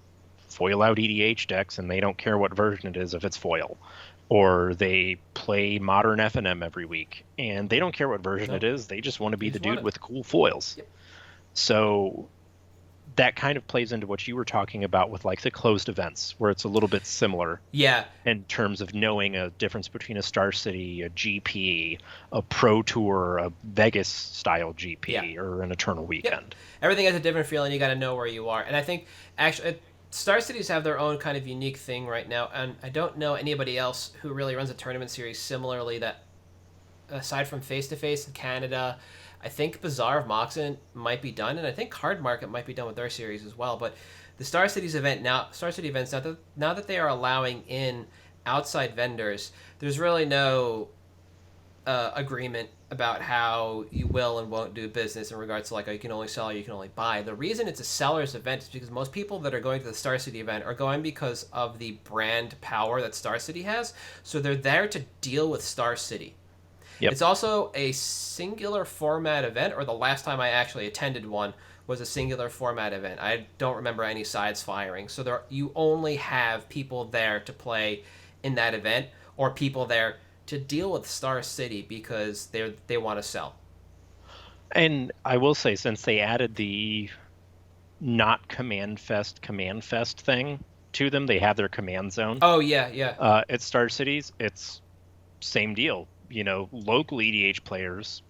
foil out EDH decks and they don't care what version it is if it's foil. Or they play modern F&M every week and they don't care what version it is. They just want to be the dude with cool foils. Yep. So that kind of plays into what you were talking about with like the closed events where it's a little bit similar. Yeah. In terms of knowing a difference between a Star City, a GP, a Pro Tour, a Vegas style GP, or an Eternal Weekend. Yep. Everything has a different feeling. You got to know where you are. And I think actually Star Cities have their own kind of unique thing right now, and I don't know anybody else who really runs a tournament series similarly that, aside from Face to Face in Canada, I think Bazaar of Moxon might be done, and I think Card Market might be done with their series as well. But the Star City events now that they are allowing in outside vendors, there's really no agreement about how you will and won't do business in regards to like, oh, you can only sell or you can only buy. The reason it's a seller's event is because most people that are going to the Star City event are going because of the brand power that Star City has. So they're there to deal with Star City. Yep. It's also a singular format event, or the last time I actually attended one was a singular format event. I don't remember any sides firing. So you only have people there to play in that event, or people there to deal with Star City because they want to sell. And I will say, since they added the not Command Fest thing to them, they have their command zone. Oh, yeah. At Star Cities, it's same deal. Local EDH players,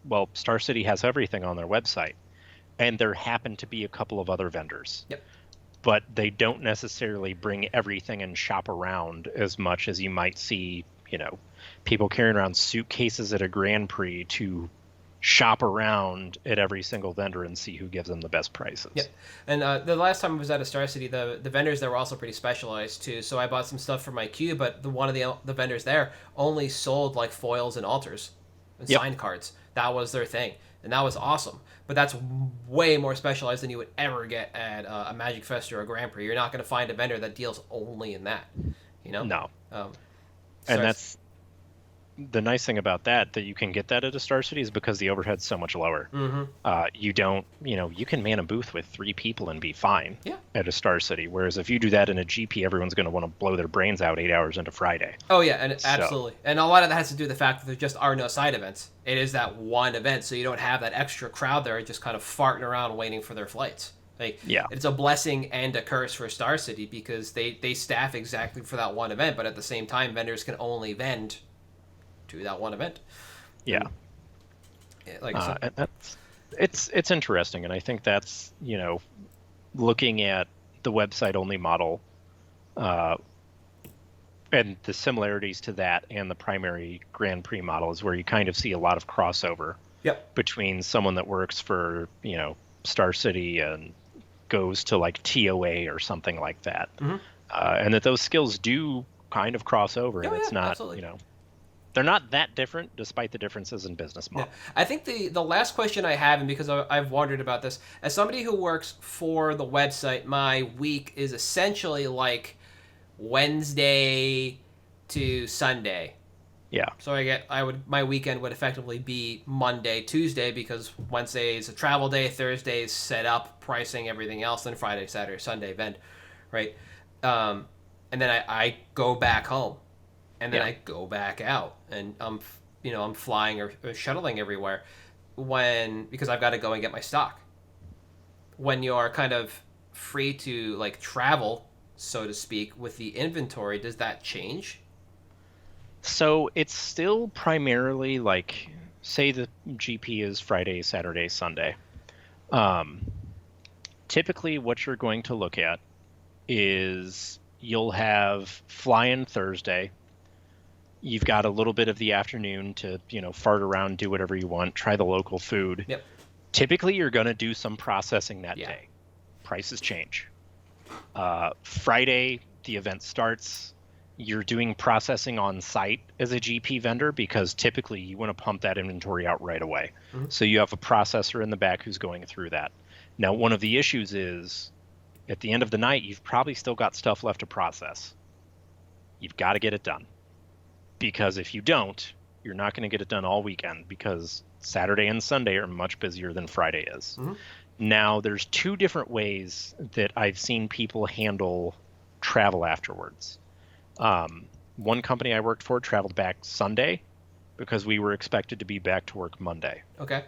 well, Star City has everything on their website. And there happen to be a couple of other vendors. Yep. But they don't necessarily bring everything and shop around as much as you might see, people carrying around suitcases at a Grand Prix to shop around at every single vendor and see who gives them the best prices. Yep. And the last time I was at a Star City, the vendors there were also pretty specialized too. So I bought some stuff for my queue, but one of the vendors there only sold like foils and altars. and Yep. signed cards. That was their thing, and that was awesome. But that's way more specialized than you would ever get at a Magic Fest or a Grand Prix. You're not going to find a vendor that deals only in that, you know. No. Um, so And that's the nice thing about that you can get that at a Star City is because the overhead's so much lower. You don't, you can man a booth with 3 people and be fine Yeah. at a Star City. Whereas if you do that in a GP, everyone's going to want to blow their brains out 8 hours into Friday. Oh yeah, and absolutely. And a lot of that has to do with the fact that there just are no side events. It is that one event, so you don't have that extra crowd there just kind of farting around waiting for their flights. Like, Yeah. it's a blessing and a curse for Star City because they staff exactly for that one event, but at the same time, vendors can only vend to that one event. Yeah. Like I said. And it's interesting, and I think that's looking at the website only model, and the similarities to that and the primary Grand Prix model is where you kind of see a lot of crossover. Yep. Between someone that works for Star City and goes to like TOA or something like that, and that those skills do kind of cross over, and it's not absolutely. They're not that different, despite the differences in business model. Yeah. I think the last question I have, and because I've wondered about this, as somebody who works for the website, my week is essentially like Wednesday to Sunday. Yeah. So my weekend would effectively be Monday, Tuesday, because Wednesday is a travel day, Thursday is set up, pricing, everything else, then Friday, Saturday, Sunday event, right? And then I go back home. And then I go back out, and I'm flying or shuttling everywhere because I've got to go and get my stock. When you're kind of free to like travel, so to speak, with the inventory, does that change? So it's still primarily like, say the GP is Friday, Saturday, Sunday. Typically what you're going to look at is you'll have fly-in Thursday. You've got a little bit of the afternoon to, fart around, do whatever you want, try the local food. Yep. Typically, you're going to do some processing that day. Prices change. Friday, the event starts. You're doing processing on site as a GP vendor because typically you want to pump that inventory out right away. So you have a processor in the back who's going through that. Now, one of the issues is at the end of the night, you've probably still got stuff left to process. You've got to get it done. Because if you don't, you're not going to get it done all weekend because Saturday and Sunday are much busier than Friday is. Now, there's 2 different ways that I've seen people handle travel afterwards. One company I worked for traveled back Sunday because we were expected to be back to work Monday. Okay.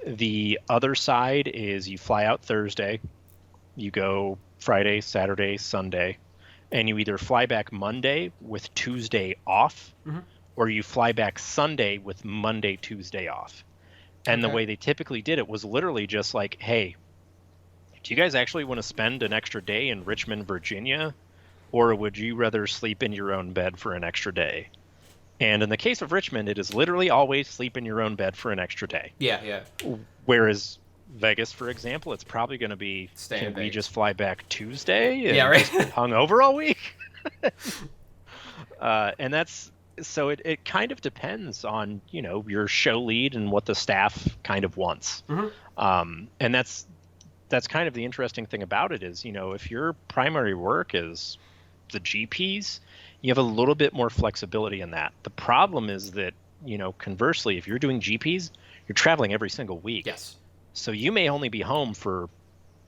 The other side is you fly out Thursday, you go Friday, Saturday, Sunday, and you either fly back Monday with Tuesday off, or you fly back Sunday with Monday, Tuesday off. And the way they typically did it was literally just like, hey, do you guys actually want to spend an extra day in Richmond, Virginia? Or would you rather sleep in your own bed for an extra day? And in the case of Richmond, it is literally always sleep in your own bed for an extra day. Yeah. Whereas Vegas, for example, it's probably going to be, can we just fly back Tuesday and just hung over all week? And that's, so it kind of depends on, your show lead and what the staff kind of wants. And that's kind of the interesting thing about it is, if your primary work is the GPs, you have a little bit more flexibility in that. The problem is that, conversely, if you're doing GPs, you're traveling every single week. Yes. So you may only be home for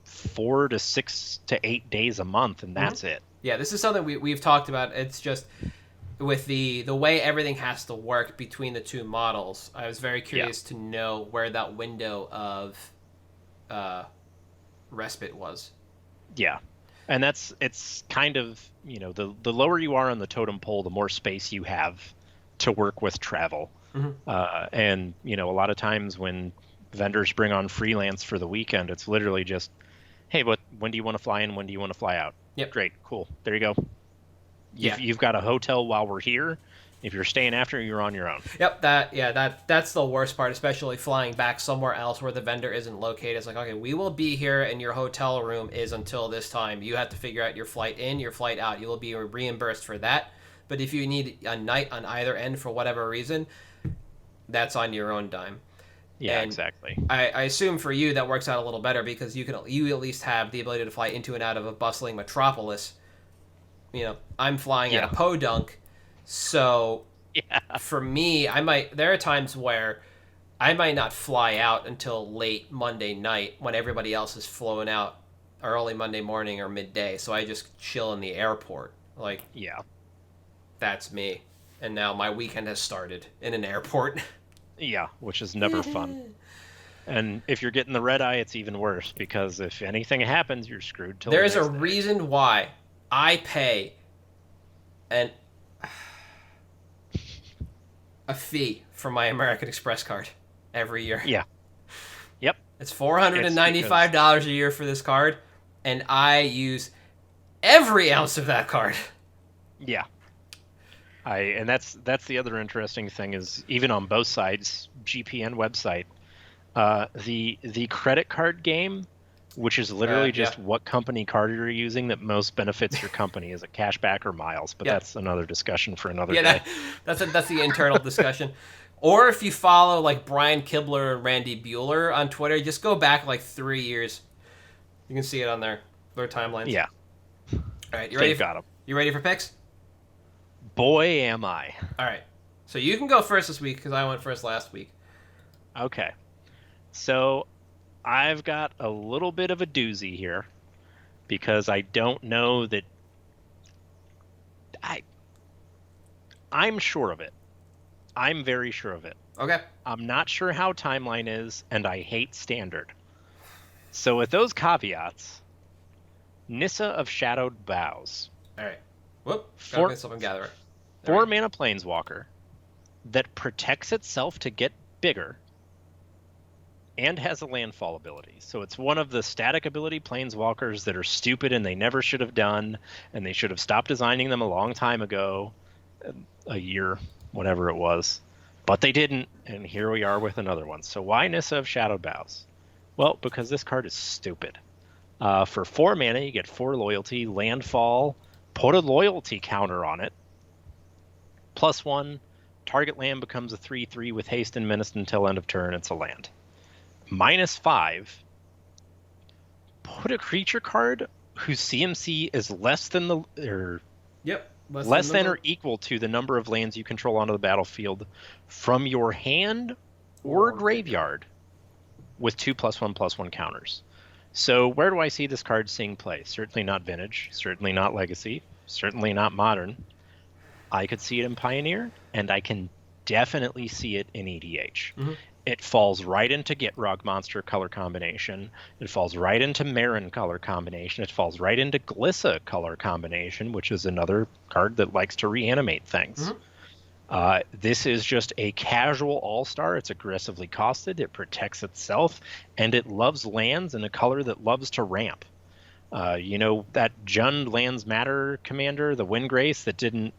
4 to 6 to 8 days a month, and that's it. Yeah, this is something we've talked about. It's just with the way everything has to work between the 2 models. I was very curious to know where that window of respite was. Yeah, and it's kind of, the lower you are on the totem pole, the more space you have to work with travel. And a lot of times when vendors bring on freelance for the weekend, it's literally just, hey, when do you want to fly in? When do you want to fly out? Yep. Great. Cool. There you go. Yeah. You've got a hotel while we're here. If you're staying after, you're on your own. Yep. That's the worst part, especially flying back somewhere else where the vendor isn't located. It's like, okay, we will be here and your hotel room is until this time. You have to figure out your flight in, your flight out. You will be reimbursed for that. But if you need a night on either end for whatever reason, that's on your own dime. Yeah, And exactly. I assume for you that works out a little better because you at least have the ability to fly into and out of a bustling metropolis. I'm flying out Yeah. of Podunk, so Yeah. for me, there are times where I might not fly out until late Monday night when everybody else is flowing out early Monday morning or midday. So I just chill in the airport. Like, Yeah. that's me. And now my weekend has started in an airport. Yeah, which is never fun. And if you're getting the red eye, it's even worse because if anything happens, you're screwed till There's the a next day. reason why I pay a fee for my American Express card every year. Yeah. Yep. It's $495 a year for this card, and I use every ounce of that card. Yeah. And that's the other interesting thing is even on both sides, GPN website, the credit card game, which is literally just what company card you're using that most benefits your company. Is it cashback or miles? But that's another discussion for another day. That's the internal discussion. Or if you follow like Brian Kibler and Randy Bueller on Twitter, just go back like 3 years. You can see it on their timelines. Yeah. All right, you ready for picks? Boy, am I. All right. So you can go first this week because I went first last week. Okay. So I've got a little bit of a doozy here because I don't know that I'm sure of it. I'm very sure of it. Okay. I'm not sure how timeline is, and I hate standard. So with those caveats, Nissa of Shadowed Boughs. All right. Whoop. Gotta get something gatherer. 4-mana planeswalker that protects itself to get bigger and has a landfall ability. So it's one of the static ability planeswalkers that are stupid and they never should have done, and they should have stopped designing them a long time ago, a year, whatever it was. But they didn't, and here we are with another one. So why Nissa of Shadowed Boughs? Well, because this card is stupid. For 4 mana, you get 4 loyalty, landfall, put a loyalty counter on it. +1, target land becomes a 3/3 with haste and menace until end of turn. It's a land. -5, put a creature card whose CMC is less than or equal to the number of lands you control onto the battlefield from your hand or graveyard with 2 +1/+1 counters. So where do I see this card seeing play? Certainly not Vintage, certainly not Legacy, certainly not Modern. I could see it in Pioneer, and I can definitely see it in EDH. Mm-hmm. It falls right into Gitrog Monster color combination. It falls right into Marin color combination. It falls right into Glissa color combination, which is another card that likes to reanimate things. Mm-hmm. This is just a casual all-star. It's aggressively costed. It protects itself, and it loves lands in a color that loves to ramp. That Jund Lands Matter commander, the Windgrace,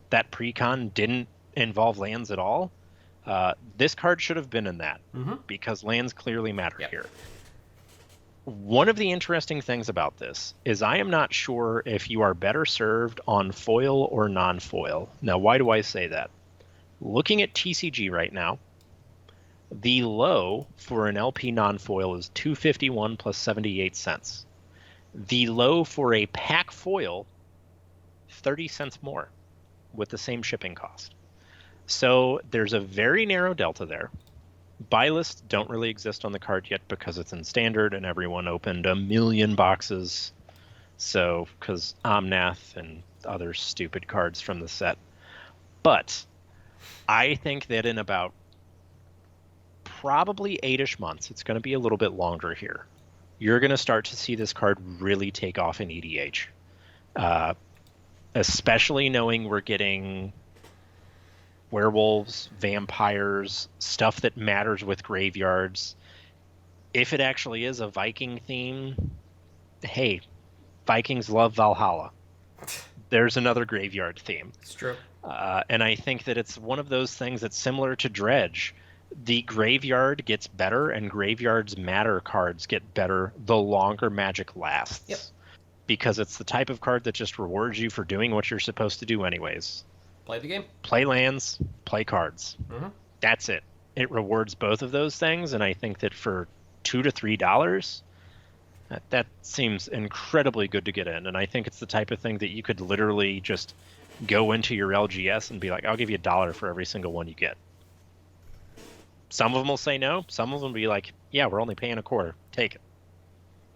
that precon didn't involve lands at all. This card should have been in that because lands clearly matter here. One of the interesting things about this is I am not sure if you are better served on foil or non-foil. Now, why do I say that? Looking at TCG right now, the low for an LP non-foil is $2.51 plus 78 cents. The low for a pack foil, 30 cents more with the same shipping cost. So there's a very narrow delta there. Buylists don't really exist on the card yet because it's in standard and everyone opened 1 million boxes. So, because Omnath and other stupid cards from the set. But I think that in about probably 8-ish months, it's going to be a little bit longer here, you're going to start to see this card really take off in EDH. Especially knowing we're getting werewolves, vampires, stuff that matters with graveyards. If it actually is a Viking theme, hey, Vikings love Valhalla. There's another graveyard theme. It's true. And I think that it's one of those things that's similar to Dredge. The graveyard gets better, and graveyards matter cards get better the longer Magic lasts. Yep. Because it's the type of card that just rewards you for doing what you're supposed to do anyways. Play the game. Play lands, play cards. Mm-hmm. That's it. it rewards both of those things, and I think that for $2 to $3, that seems incredibly good to get in. And I think it's the type of thing that you could literally just go into your LGS and be like, I'll give you $1 for every single one you get. Some of them will say no. Some of them will be like, yeah, we're only paying $0.25. Take it.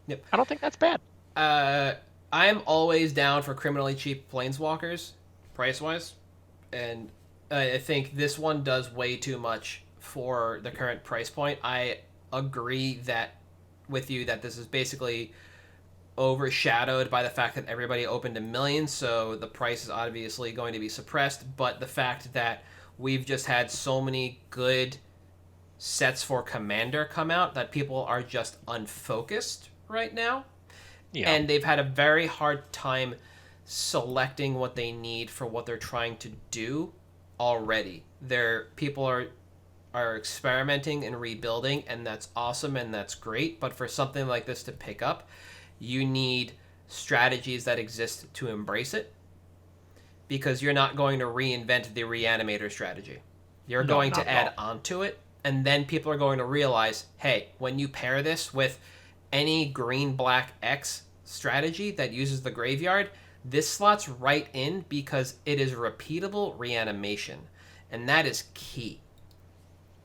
Yep. I don't think that's bad. I'm always down for criminally cheap planeswalkers, price-wise. And I think this one does way too much for the current price point. I agree with you that this is basically overshadowed by the fact that everybody opened a million, so the price is obviously going to be suppressed. But the fact that we've just had so many good sets for Commander come out that people are just unfocused right now. Yeah. And they've had a very hard time selecting what they need for what they're trying to do already. People are experimenting and rebuilding, and that's awesome and that's great. But for something like this to pick up, you need strategies that exist to embrace it, because you're not going to reinvent the Reanimator strategy. You're going to add onto it, and then people are going to realize, hey, when you pair this with any green-black X strategy that uses the graveyard, this slots right in because it is repeatable reanimation, and that is key.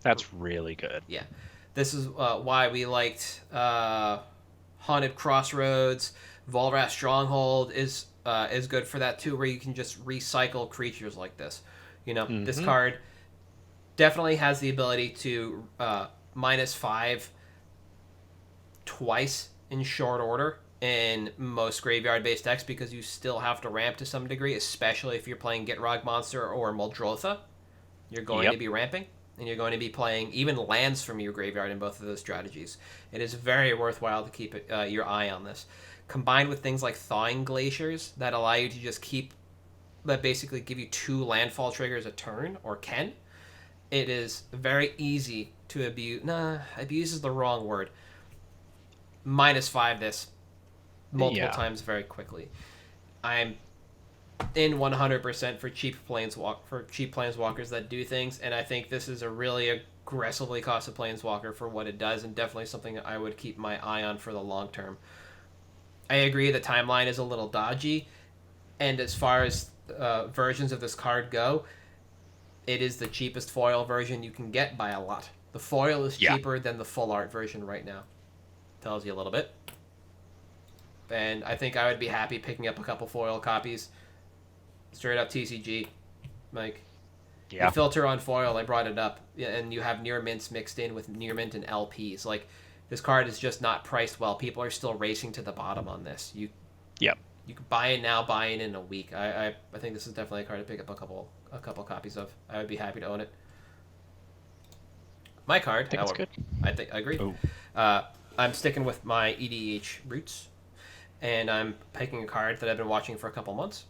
That's really good. Yeah. This is why we liked Haunted Crossroads. Volrath Stronghold is good for that too, where you can just recycle creatures like this. This card definitely has the ability to -5 twice in short order in most graveyard-based decks, because you still have to ramp to some degree, especially if you're playing Gitrog Monster or Muldrotha. You're going to be ramping, and you're going to be playing even lands from your graveyard in both of those strategies. It is very worthwhile to keep your eye on this. Combined with things like Thawing Glaciers that allow you to just that basically give you 2 landfall triggers a turn, or can. It is very easy to abuse. Abuse is the wrong word. -5 this multiple times very quickly. I'm in 100% for cheap planeswalkers that do things, and I think this is a really aggressively costed planeswalker for what it does, and definitely something I would keep my eye on for the long term. I agree the timeline is a little dodgy, and as far as versions of this card go, it is the cheapest foil version you can get by a lot. The foil is cheaper than the full art version right now. Tells you a little bit. And I think I would be happy picking up a couple foil copies. Straight up TCG. You filter on foil, I brought it up. And you have near mints mixed in with near mint and LPs. This card is just not priced well. People are still racing to the bottom on this. You can buy it now, buy it in a week. I think this is definitely a card to pick up a couple copies of. I would be happy to own it. My card, I think it's good. I agree. I'm sticking with my EDH roots, and I'm picking a card that I've been watching for a couple months.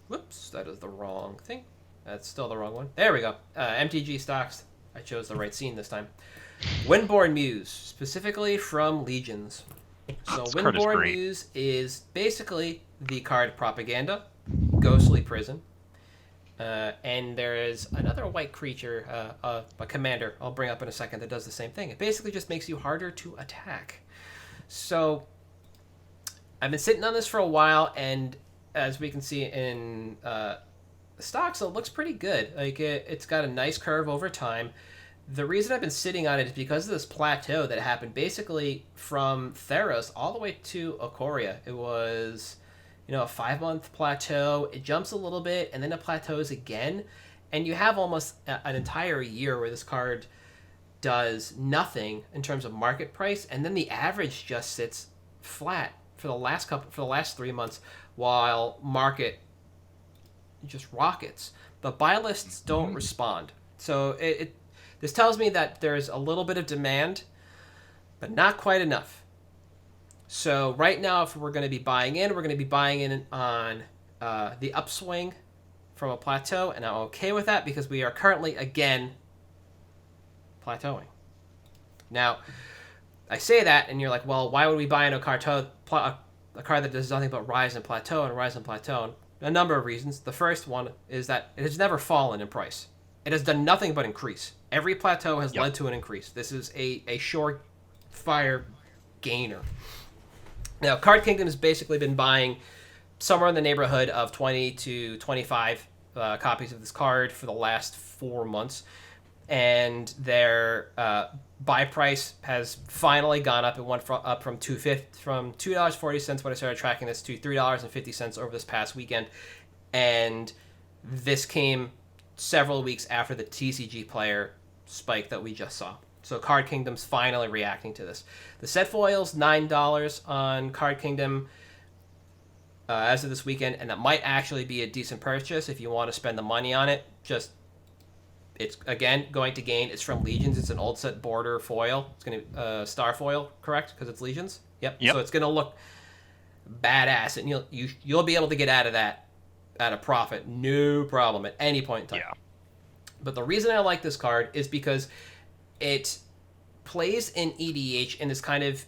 Whoops, that is the wrong thing. That's still the wrong one. There we go. MTG stocks. I chose the right scene this time. Windborn Muse, specifically from Legions. So Windborn Muse is basically the card Propaganda, Ghostly Prison, and there is another white creature, a commander, I'll bring up in a second, that does the same thing. It basically just makes you harder to attack. So I've been sitting on this for a while, and as we can see in stocks, it looks pretty good. It's got a nice curve over time. The reason I've been sitting on it is because of this plateau that happened basically from Theros all the way to Ikoria. It was, a 5-month plateau. It jumps a little bit, and then it plateaus again. And you have almost an entire year where this card does nothing in terms of market price, and then the average just sits flat for the last 3 months, while market just rockets. But Buylists don't respond. So this tells me that there's a little bit of demand, but not quite enough. So right now, if we're going to be buying in, we're going to be buying in on the upswing from a plateau, and I'm okay with that because we are currently, again, plateauing. Now, I say that, and you're like, well, why would we buy in a card that does nothing but rise and plateau and rise and plateau? A number of reasons. The first one is that it has never fallen in price. It has done nothing but increase Every plateau has led to an increase. This is a surefire gainer. Now, Card Kingdom has basically been buying somewhere in the neighborhood of 20 to 25 copies of this card for the last 4 months. And their buy price has finally gone up. It went up from $2.40 when I started tracking this to $3.50 over this past weekend. And this came several weeks after the TCG player spike that we just saw. So Card Kingdom's finally reacting to this. The set foil's $9 on Card Kingdom as of this weekend, and that might actually be a decent purchase if you want to spend the money on it. Just, it's again going to gain. It's from Legions. It's an old set border foil. It's going to star foil, correct? Because it's Legions. Yep. So it's going to look badass, and you'll be able to get out of that at a profit, no problem, at any point in time. Yeah. But the reason I like this card is because it plays in EDH in this kind of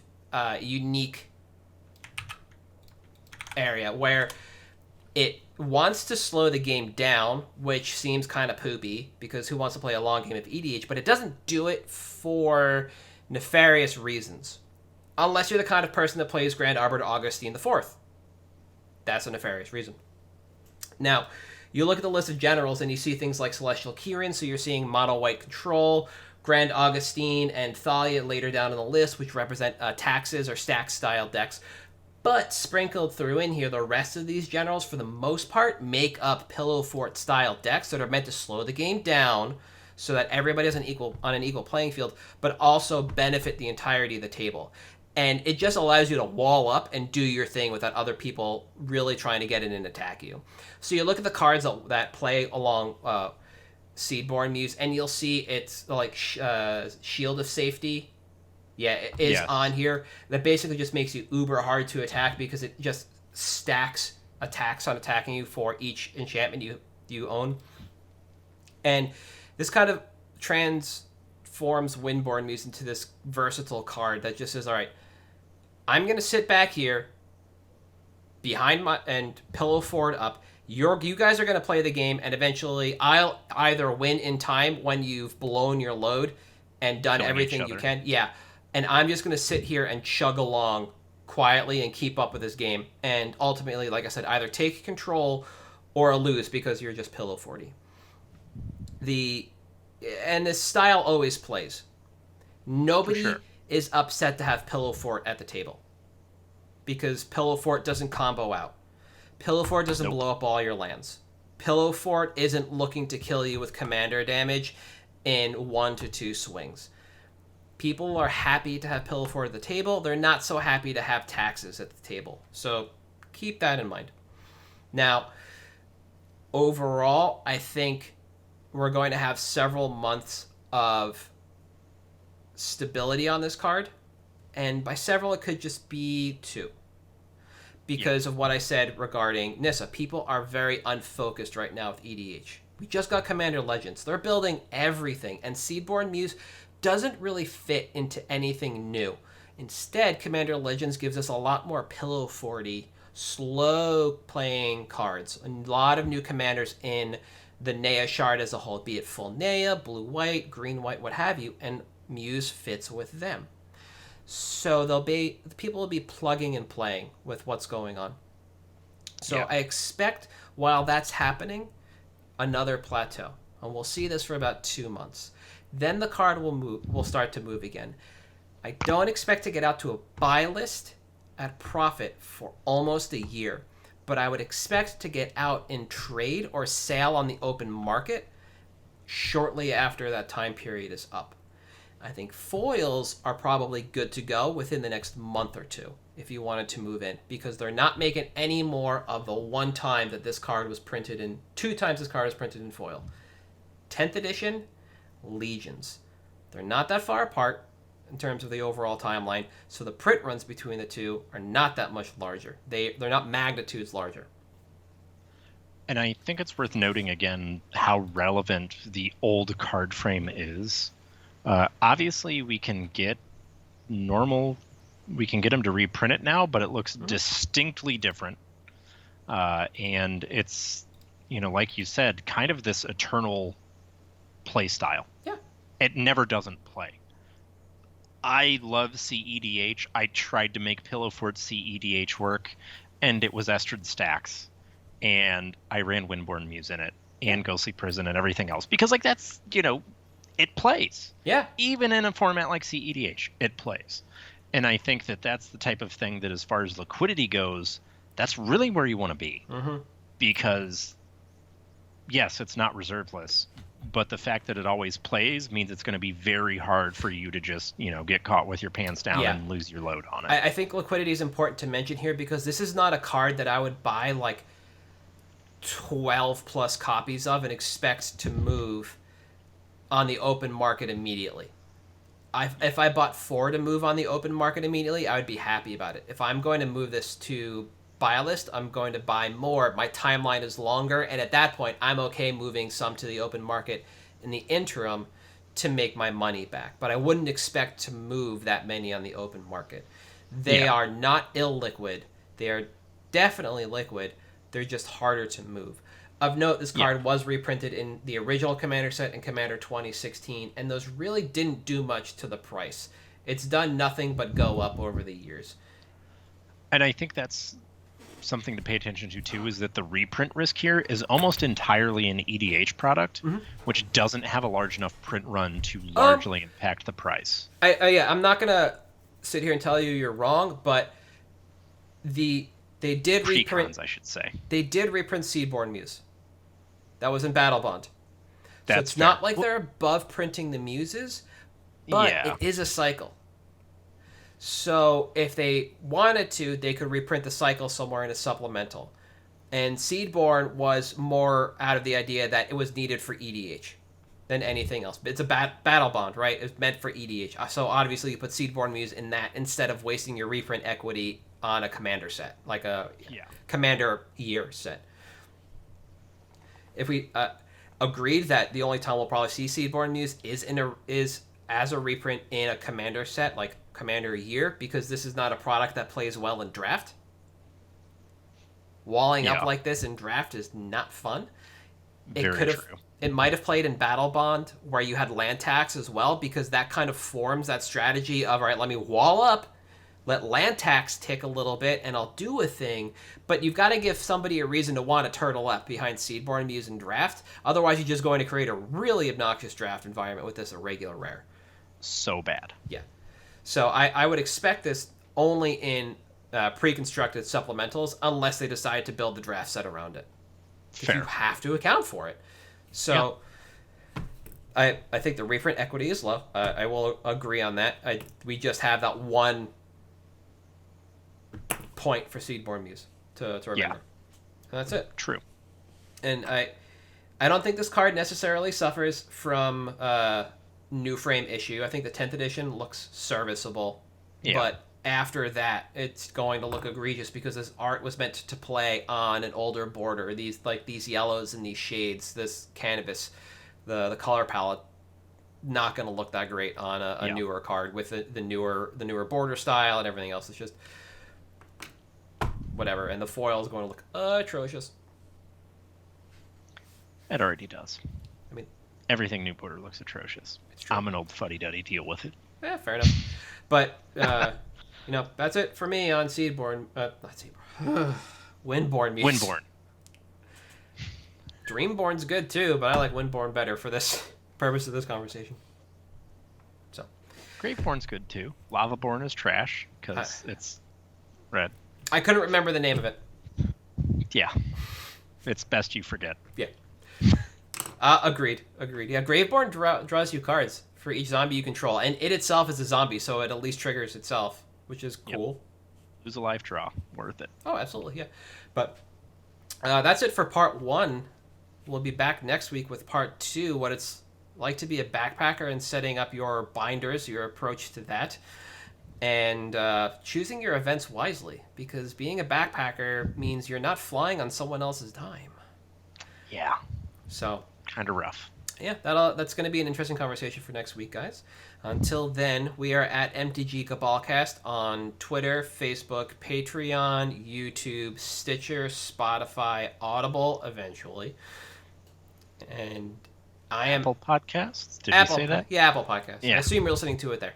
unique area where it wants to slow the game down, which seems kind of poopy because who wants to play a long game of EDH, but it doesn't do it for nefarious reasons. Unless you're the kind of person that plays Grand Arbiter Augustine IV. That's a nefarious reason. Now, you look at the list of generals and you see things like Celestial Kirin, so you're seeing mono white control, Grand Augustine, and Thalia later down in the list, which represent taxes or stack style decks. But sprinkled through in here, the rest of these generals, for the most part, make up Pillow Fort style decks that are meant to slow the game down so that everybody is on an equal playing field, but also benefit the entirety of the table. And it just allows you to wall up and do your thing without other people really trying to get in and attack you. So you look at the cards that play along Seedborn Muse, and you'll see it's like Shield of Safety. Yeah, it is on here. That basically just makes you uber hard to attack because it just stacks attacks on attacking you for each enchantment you own. And this kind of transforms Windborn Muse into this versatile card that just says, all right, I'm going to sit back here behind and pillow forward up. You guys are going to play the game, and eventually I'll either win in time when you've blown your load and done everything you can. Yeah. And I'm just going to sit here and chug along quietly and keep up with this game. And ultimately, like I said, either take control or lose because you're just pillow 40. And this style always plays. Nobody is upset to have Pillow Fort at the table because Pillow Fort doesn't combo out. Pillow Fort doesn't blow up all your lands. Pillow Fort isn't looking to kill you with commander damage in 1 to 2 swings. People are happy to have Pillow Fort at the table. They're not so happy to have taxes at the table. So keep that in mind. Now, overall, I think we're going to have several months of stability on this card, and by several it could just be 2 because of what I said regarding Nissa. People are very unfocused right now with EDH. We just got Commander Legends. They're building everything, and Seedborn Muse doesn't really fit into anything new. Instead, Commander Legends gives us a lot more Pillow 40 slow playing cards, a lot of new commanders in the Naya shard as a whole, be it full Naya, blue-white, green-white, what have you, and Muse fits with them. So people will be plugging and playing with what's going on. So I expect while that's happening, another plateau. And we'll see this for about 2 months. Then the card will start to move again. I don't expect to get out to a buy list at profit for almost a year, but I would expect to get out in trade or sale on the open market shortly after that time period is up. I think foils are probably good to go within the next month or 2 if you wanted to move in, because they're not making any more of the 1 time that this card was printed in, 2 times this card was printed in foil. 10th edition, Legions. They're not that far apart in terms of the overall timeline, so the print runs between the 2 are not that much larger. They're not magnitudes larger. And I think it's worth noting again how relevant the old card frame is. Obviously, we can get them to reprint it now, but it looks distinctly different. And it's, like you said, kind of this eternal play style. Yeah. It never doesn't play. I love CEDH. I tried to make Pillow Fort CEDH work, and it was Estrid Stacks, and I ran Windborne Muse in it, and Ghostly Prison, and everything else because like that's it plays. Yeah. Even in a format like CEDH, it plays. And I think that that's the type of thing that, as far as liquidity goes, that's really where you want to be. Mm-hmm. Because, yes, it's not reserveless, but the fact that it always plays means it's going to be very hard for you to just, get caught with your pants down and lose your load on it. I think liquidity is important to mention here because this is not a card that I would buy like 12 plus copies of and expect to move on the open market immediately. If I bought 4 to move on the open market immediately, I would be happy about it. If I'm going to move this to Buylists, I'm going to buy more. My timeline is longer, and at that point, I'm okay moving some to the open market in the interim to make my money back. But I wouldn't expect to move that many on the open market. They are not illiquid. They are definitely liquid. They're just harder to move. Of note, this card was reprinted in the original Commander set in Commander 2016, and those really didn't do much to the price. It's done nothing but go up over the years. And I think that's something to pay attention to, too, is that the reprint risk here is almost entirely an EDH product, which doesn't have a large enough print run to largely impact the price. I'm not going to sit here and tell you you're wrong, but they did reprint... I should say. They did reprint Seedborn Muse. That was in Battle Bond. So it's fair. not like they're above printing the Muses, but it is a cycle. So if they wanted to, they could reprint the cycle somewhere in a supplemental. And Seedborn was more out of the idea that it was needed for EDH than anything else. It's a Battle Bond, right? It's meant for EDH. So obviously you put Seedborn Muse in that instead of wasting your reprint equity on a Commander set, like a Commander year set. If we agreed that the only time we'll probably see Seedborn Muse is as a reprint in a Commander set, like Commander year, because this is not a product that plays well in Draft. Walling up like this in Draft is not fun. Very true. It might have played in Battle Bond where you had land tax as well, because that kind of forms that strategy of, all right, let me wall up, let land tax tick a little bit, and I'll do a thing. But you've got to give somebody a reason to want to turtle up behind Seedborn Muse and Draft. Otherwise, you're just going to create a really obnoxious Draft environment with this irregular rare. So bad. Yeah. So I would expect this only in pre-constructed supplementals unless they decide to build the Draft set around it. Fair. You have to account for it. So I think the reprint equity is low. I will agree on that. We just have that one point for Seedborn Muse to remember. And that's it. True. And I don't think this card necessarily suffers from new frame issue. I think the 10th edition looks serviceable. But after that, it's going to look egregious because this art was meant to play on an older border. These yellows and these shades, this canvas, the color palette, not going to look that great on a newer card with the newer border style and everything else. It's just whatever, and the foil is going to look atrocious. It already does. I mean, everything new border looks atrocious. It's true. I'm an old fuddy-duddy. Deal with it. Yeah, fair enough. But that's it for me on Seedborn. Not Seedborn. Windborne Muse. Windborne. Dreamborn's good too, but I like Windborne better for this purpose of this conversation. So, Graveborn's good too. Lavaborn is trash because it's red. I couldn't remember the name of it. Yeah. It's best you forget. Yeah. Agreed. Yeah, Graveborn draws you cards for each zombie you control, and it itself is a zombie, so it at least triggers itself, which is cool. Lose a life draw. Worth it. Oh, absolutely, yeah. But that's it for part 1. We'll be back next week with part 2, what it's like to be a backpacker and setting up your binders, your approach to that. And choosing your events wisely, because being a backpacker means you're not flying on someone else's dime. Yeah. So kind of rough. Yeah, that's going to be an interesting conversation for next week, guys. Until then, we are at MtG Cabalcast on Twitter, Facebook, Patreon, YouTube, Stitcher, Spotify, Audible, eventually. And I am Apple Podcasts. Did Apple, you say that? Yeah, Apple Podcasts. Yeah. I assume you're listening to it there.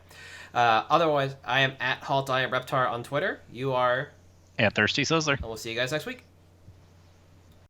Otherwise, I am at Halt I am Reptar on Twitter. You are At Thirsty Sizzler. and we'll see you guys next week.